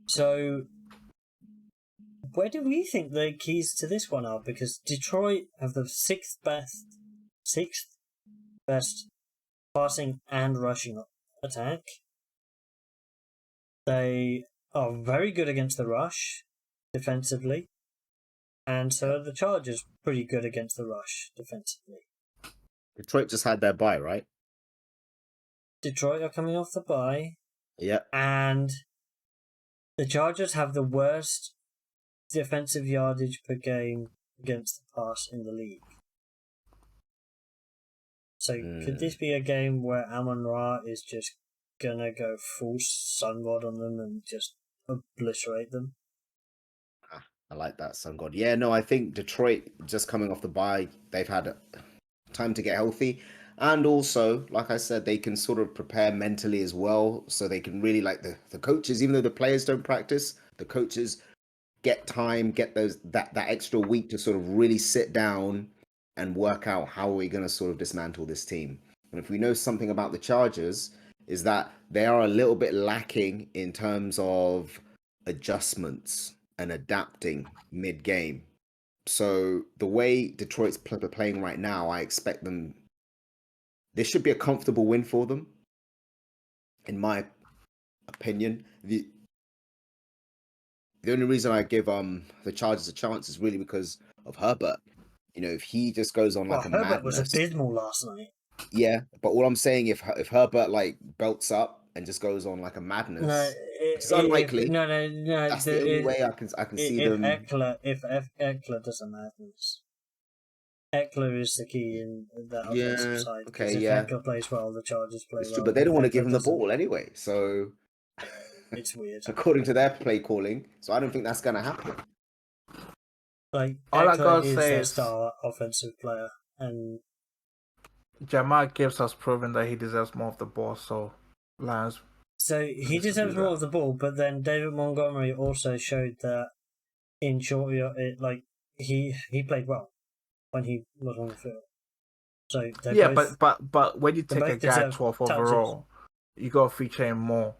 S1: So, where do we think the keys to this one are? Because Detroit have the sixth best passing and rushing attack. They are very good against the rush defensively. And so are the Chargers pretty good against the rush defensively.
S2: Detroit just had their bye, right?
S1: Detroit are coming off the bye.
S2: Yep.
S1: And the Chargers have the worst defensive yardage per game against the pass in the league. So could this be a game where Amon-Ra is just gonna go full sun god on them and just obliterate them?
S2: I like that, Sun God. Yeah, no, I think Detroit just coming off the bye, they've had time to get healthy. And also, like I said, they can sort of prepare mentally as well. So they can really, like the coaches, even though the players don't practice, the coaches get time, get that extra week to sort of really sit down and work out how we're going to sort of dismantle this team. And if we know something about the Chargers, is that they are a little bit lacking in terms of adjustments and adapting mid-game. So the way Detroit's playing right now, I expect them. This should be a comfortable win for them, in my opinion. The only reason I give the Chargers a chance is really because of Herbert. If he just goes on like a
S1: Herbert
S2: madness.
S1: was abysmal last night.
S2: Yeah, but all I'm saying, if Herbert like belts up and just goes on like a madness.
S1: No,
S2: It's unlikely.
S1: No.
S2: That's the only way I can see them.
S1: If Eckler doesn't happen, Eckler is the key in that offensive side.
S2: Okay,
S1: if
S2: yeah.
S1: Eckler plays well, the Chargers play
S2: It's
S1: well.
S2: true, but they don't want to
S1: If
S2: give him the
S1: Eckler doesn't,
S2: ball anyway. So
S1: it's weird.
S2: according to their play calling, so I don't think that's gonna happen.
S1: Like
S3: All I
S1: Eckler
S3: gotta
S1: is
S3: say
S1: their
S3: is
S1: star offensive player, and
S3: Jamar Gibbs has proven that he deserves more of the ball. So Lions.
S1: so he
S3: Just to
S1: deserves
S3: do
S1: more
S3: that.
S1: of the ball. But then David Montgomery also showed that in short, like he played well when he was on the field. So they
S3: Yeah,
S1: both,
S3: but when you
S1: they
S3: take a
S1: both
S3: guy
S1: deserve
S3: 12th
S1: touches.
S3: overall, you gotta feature him more.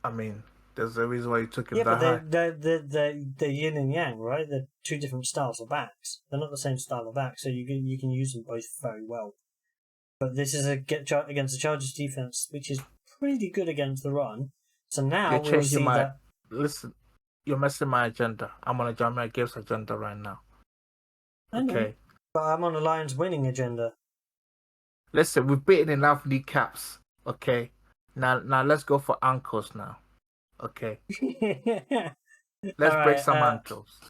S3: I mean, there's a reason why you took him
S1: Yeah,
S3: that
S1: but
S3: high.
S1: they're yin and yang, right? They're two different styles of backs. They're not the same style of back, so you can use them both very well. But this is against the Chargers defense, which is pretty good against the run. So now
S3: You're
S1: we'll
S3: changing
S1: see
S3: my.
S1: that.
S3: Listen, you're messing my agenda. I'm on a Jamar Gibbs agenda right now.
S1: I know,
S3: Okay.
S1: but I'm on a Lions winning agenda.
S3: Listen, we've beaten enough kneecaps. Okay. Now let's go for ankles now. Okay. Let's
S1: All
S3: break
S1: right,
S3: some ankles.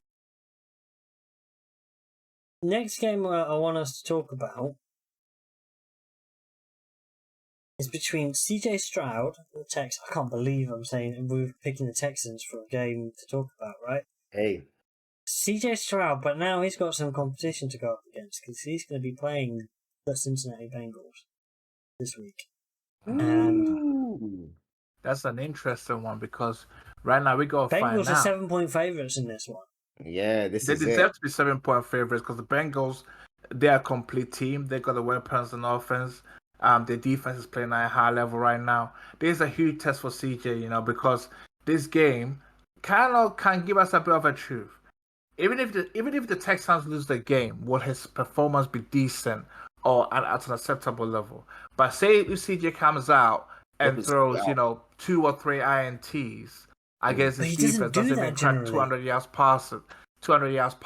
S1: next game I want us to talk about is between CJ Stroud and the Texans. I can't believe I'm saying we're picking the Texans for a game to talk about, right?
S2: Hey,
S1: CJ Stroud, but now he's got some competition to go up against because he's going to be playing the Cincinnati Bengals this week. And
S2: ooh,
S3: That's an interesting one because right now we gotta find
S1: Bengals are
S3: out.
S1: 7-point favourites in this one.
S2: yeah, this
S3: They
S2: is
S3: deserve
S2: it.
S3: to be 7-point favorites because the Bengals, they're a complete team. They got the weapons and offense. The defense is playing at a high level right now. There's a huge test for CJ, because this game kind of can give us a bit of a truth. Even if the Texans lose the game, will his performance be decent or at an acceptable level? But say if CJ comes out and
S2: Weapons
S3: throws,
S2: out.
S3: 2 or 3 INTs against
S1: But
S3: his
S1: he doesn't
S3: defense,
S1: do
S3: doesn't
S1: that
S3: even crack
S1: generally.
S3: 200 yards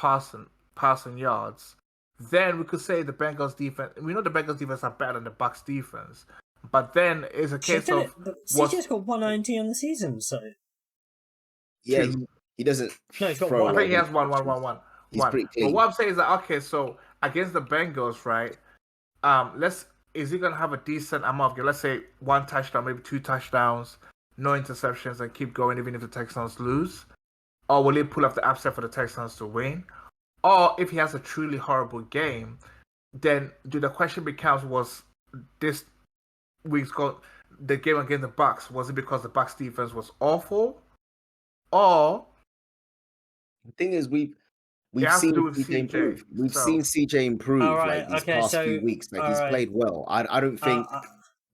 S3: passing yards, then we could say the Bengals defense. We know the Bengals defense are better than the Bucks defense, but then it's a case of
S1: CJ's got 190 on the season, so
S2: Yeah,
S3: two.
S2: he doesn't
S1: No, he's got
S2: throw
S1: one.
S2: a
S3: I
S2: lot
S3: think
S2: of
S3: he has one.
S2: interceptions. He's pretty
S3: But
S2: clean.
S3: what I'm saying is that okay, so against the Bengals, right? Is he gonna have a decent amount of game? Let's say 1 touchdown, maybe 2 touchdowns, no interceptions, and keep going even if the Texans lose, or will he pull off the upset for the Texans to win? Or if he has a truly horrible game, then the question becomes: was this week's the game against the Bucks? Was it because the Bucks defense was awful, or
S2: The thing is,
S3: it
S2: we've
S3: has to
S2: seen
S3: do with
S2: CJ
S3: CJ?
S2: improve. We've
S3: So
S2: seen CJ
S1: All
S2: improve
S1: right,
S2: like these
S1: okay,
S2: past
S1: so
S2: few weeks. Like
S1: all
S2: he's
S1: right,
S2: played well. I don't think
S1: uh,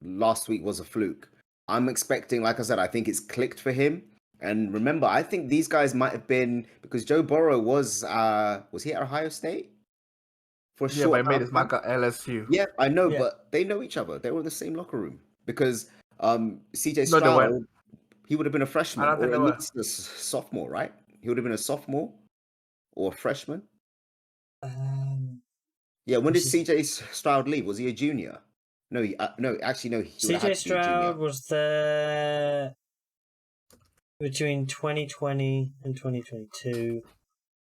S2: last week was a fluke. I'm expecting, like I said, I think it's clicked for him. And remember, I think these guys might have been because Joe Burrow was he at Ohio State for a
S3: yeah, but
S2: short
S3: he made
S2: amount
S3: his
S2: of time?
S3: mark at LSU.
S2: Yeah, I know,
S1: yeah.
S2: but they know each other. They were in the same locker room because CJ
S3: No, they weren't.
S2: Stroud, he would have been a
S3: I
S2: freshman
S3: don't think
S2: or
S3: they
S2: at
S3: were.
S2: least a sophomore, right? He would have been a sophomore or a freshman. Yeah, when did
S1: This is-
S2: CJ Stroud leave? Was he a junior? No, no, actually, no. He would have
S1: CJ
S2: had to be a junior.
S1: Stroud was there between 2020 and 2022.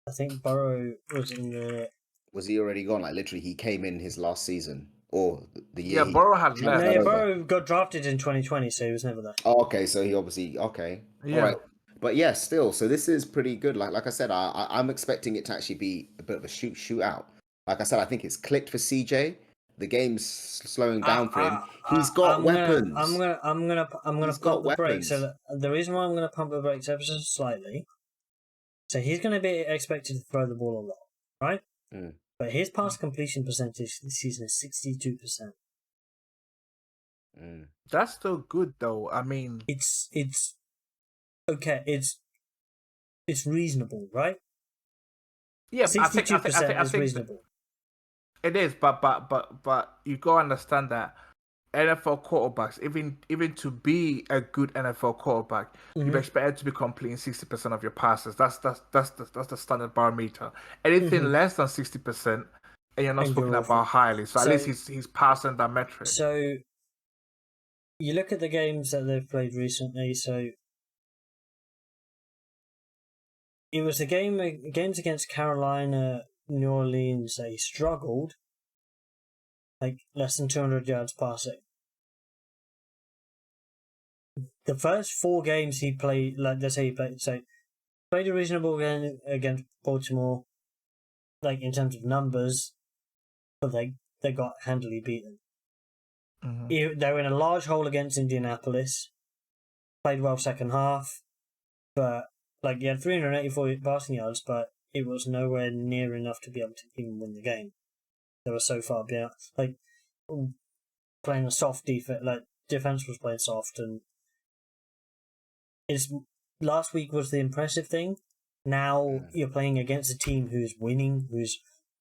S1: I think Burrow was in the.
S2: Was he already gone? Like literally, he came in his last season or the year
S3: Yeah,
S2: he
S3: Burrow had
S2: transferred
S3: left.
S1: No, yeah,
S2: over.
S1: Burrow got drafted in 2020, so he was never there.
S2: Oh, okay, so he obviously okay. All
S3: Yeah.
S2: right, but yeah, still. So this is pretty good. Like I said, I'm expecting it to actually be a bit of a shootout. Like I said, I think it's clicked for CJ. The game's slowing down for him. He's got weapons.
S1: I'm gonna
S2: He's
S1: pump
S2: got
S1: the brakes.
S2: weapons.
S1: So the reason why I'm gonna pump the brakes ever so slightly. So he's gonna be expected to throw the ball a lot, right?
S2: Mm.
S1: But his pass completion percentage this season is 62%.
S3: That's still good though. I mean,
S1: It's okay. It's reasonable, right?
S3: yeah, I
S1: 62% is
S3: think
S1: reasonable.
S3: it is, but you gotta understand that NFL quarterbacks, even to be a good NFL quarterback, you're expected to be completing 60% of your passes. That's the standard barometer. Anything less than 60%, and you're not
S1: And
S3: spoken
S1: you're
S3: about
S1: awful.
S3: highly. So at least he's passing that metric.
S1: So you look at the games that they've played recently. So it was the games against Carolina, New Orleans. He struggled, like less than 200 yards passing. The first 4 games he played, like let's say he played a reasonable game against Baltimore, like in terms of numbers, but they got handily beaten.
S3: Mm-hmm.
S1: They were in a large hole against Indianapolis. Played well second half, but like he had 384 passing yards, but it was nowhere near enough to be able to even win the game. They were so far behind. Like playing a soft defense, like defense was playing soft, and last week was the impressive thing. Now you're playing against a team who's winning, who's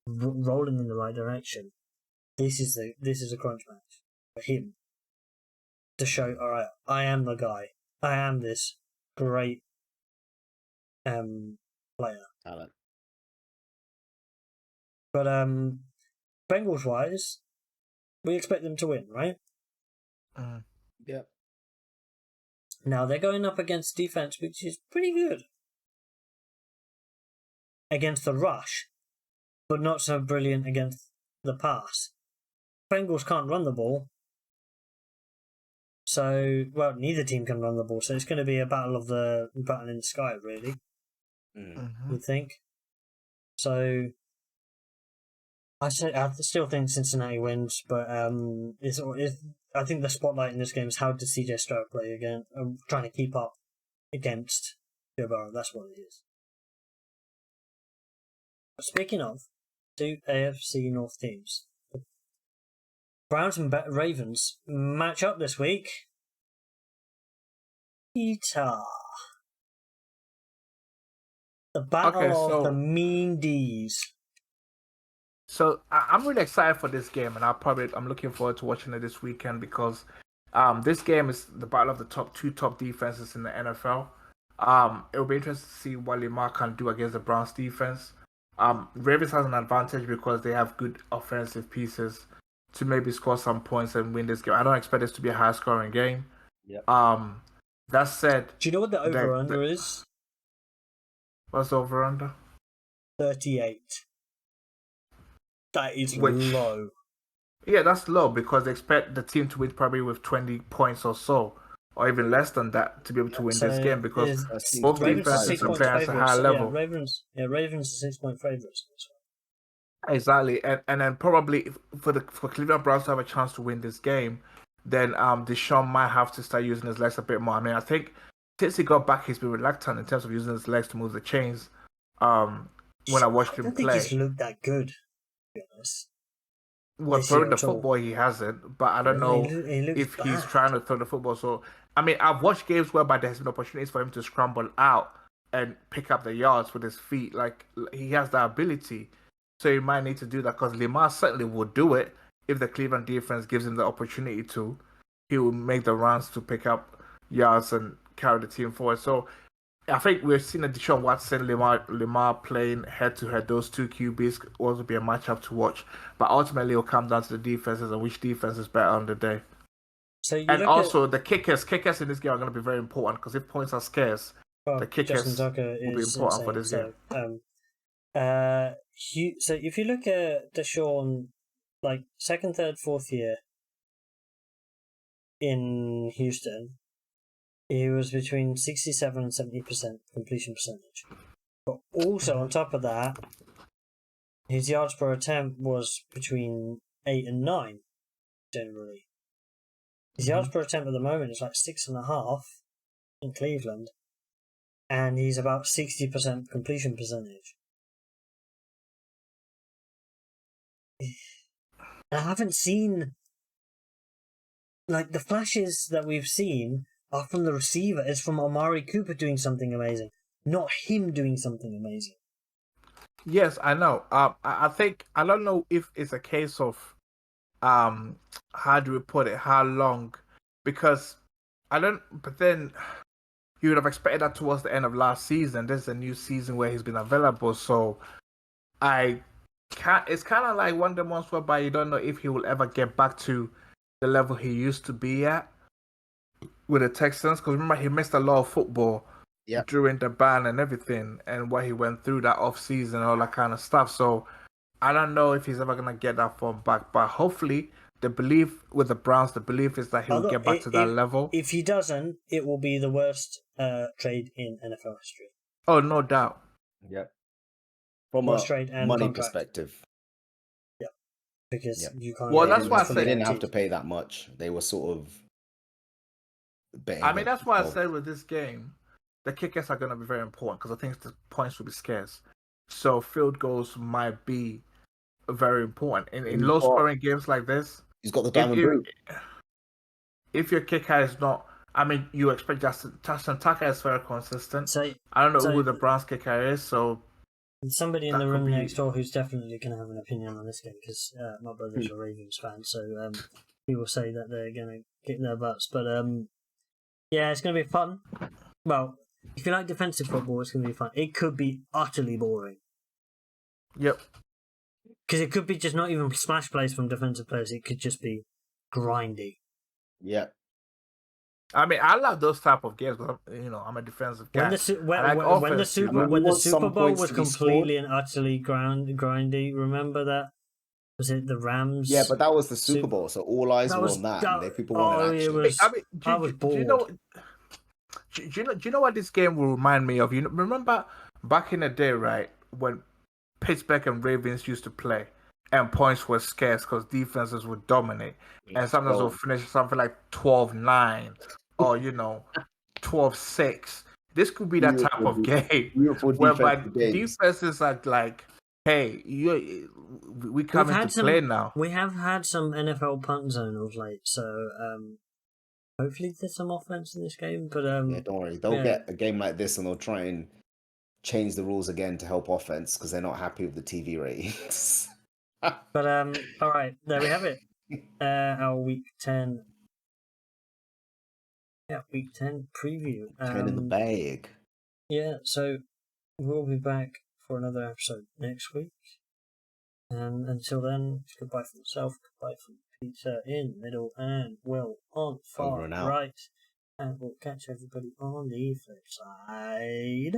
S1: rolling in the right direction. This is a crunch match for him to show. All right, I am the guy. I am this great player.
S2: Talent.
S1: But Bengals wise, we expect them to win, right?
S2: Yep.
S1: Now they're going up against defense, which is pretty good against the rush, but not so brilliant against the pass. Bengals can't run the ball, so neither team can run the ball. So it's going to be a battle in the sky, really.
S3: Mm-hmm.
S1: You think? So I still think Cincinnati wins, but I think the spotlight in this game is how does CJ Stroud play again? I'm trying to keep up against Joe Burrow. That's what it is. But speaking of 2 AFC North teams, the Browns and Ravens match up this week. Peter. The battle of the mean D's.
S3: So I'm really excited for this game, and I'm looking forward to watching it this weekend because this game is the battle of the two top defenses in the NFL. It'll be interesting to see what Lamar can do against the Browns defense. Ravens has an advantage because they have good offensive pieces to maybe score some points and win this game. I don't expect this to be a high scoring game.
S2: Yep.
S3: That said,
S1: do you know what the over-under is?
S3: What's the over-under?
S1: 38. That is low.
S3: Yeah, that's low because they expect the team to win probably with 20 points or so, or even less than that to be able to win this game because both defenses are playing at a high level.
S1: Ravens are 6-point favorites.
S3: Exactly, and then probably for Cleveland Browns to have a chance to win this game, then Deshaun might have to start using his legs a bit more. I mean, I think since he got back, he's been reluctant in terms of using his legs to move the chains. When I watched him play,
S1: I don't think he's looked that good. To be honest.
S3: Well, throwing the football he hasn't, but I don't know if he's trying to throw the football. So, I mean, I've watched games whereby there's been opportunities for him to scramble out and pick up the yards with his feet. Like, he has that ability. So he might need to do that because Lamar certainly will do it if the Cleveland defense gives him the opportunity to. He will make the runs to pick up yards and carry the team forward. So I think we've seen a Deshaun Watson, Lamar playing head-to-head. Those two QBs will also be a matchup to watch. But ultimately, it'll come down to the defenses and which defense is better on the day.
S1: So
S3: the kickers in this game are going to be very important because if points are scarce, the kickers will be important for this game.
S1: So if you look at Deshaun, like second, third, fourth year in Houston, he was between 67 and 70% completion percentage. But also on top of that, his yards per attempt was between 8 and 9, generally. His yards per attempt at the moment is like 6.5 in Cleveland, and he's about 60% completion percentage. I haven't seen, like, the flashes that we've seen are from the receiver. It's from Amari Cooper doing something amazing, not him doing something amazing.
S3: Yes, I know. I think I don't know if it's a case of how do we put it? How long? Because I don't. But then you would have expected that towards the end of last season. There's a new season where he's been available, so it's kind of like one of the ones whereby you don't know if he will ever get back to the level he used to be at with the Texans. Because remember, he missed a lot of football during the ban and everything, and what he went through that off season, all that kind of stuff. So I don't know if he's ever gonna get that form back, but hopefully the belief with the Browns, the belief is that he'll get back to that level.
S1: If he doesn't, it will be the worst trade in NFL history.
S3: Oh, no doubt.
S2: Yep. From
S1: worst
S2: a
S1: trade and
S2: money
S1: contract.
S2: Perspective.
S1: Yep. Because you can't.
S3: Well, that's why I
S2: they didn't have to pay that much. They were sort of betting.
S3: I mean, that's why I said with this game, the kickers are going to be very important because I think the points will be scarce. So field goals might be very important in low scoring games like this.
S2: He's got the diamond boot.
S3: If your kicker is not, I mean, you expect Justin Tucker is very consistent.
S1: So,
S3: I don't know who the Browns kicker is, so
S1: somebody in the room next door who's definitely going to have an opinion on this game because my brother's a Ravens fan, so he will say that they're going to kick their butts. But yeah, it's going to be fun. Well, if you like defensive football, it's going to be fun. It could be utterly boring.
S3: Yep.
S1: Because it could be just not even smash plays from defensive players. It could just be grindy.
S2: Yeah.
S3: I mean, I love those type of games because I'm a defensive guy.
S1: When the Super Bowl was completely and utterly grindy, remember that? Was it the Rams?
S2: Yeah, but that was the Super Bowl, so all eyes were on that. People wanted action.
S1: I was bored.
S3: Do you know what this game will remind me of? You remember back in the day, right, when Pittsburgh and Ravens used to play, and points were scarce because defenses would dominate, and sometimes they'll finish something like 12-9 or 12-6. This could be that type of game whereby defenses are like, "Hey, we coming to play now."
S1: We have had some NFL punt zone of late, so hopefully there's some offense in this game. But
S2: yeah, don't worry, they'll get a game like this and they'll try and change the rules again to help offense because they're not happy with the TV ratings.
S1: But all right, there we have it. Our week 10. Yeah, week 10 preview.
S2: 10 in the bag.
S1: Yeah, so we'll be back for another episode next week. And until then, it's goodbye from myself, goodbye from Peter in the middle, and Will on far right. And we'll catch everybody on the flip side.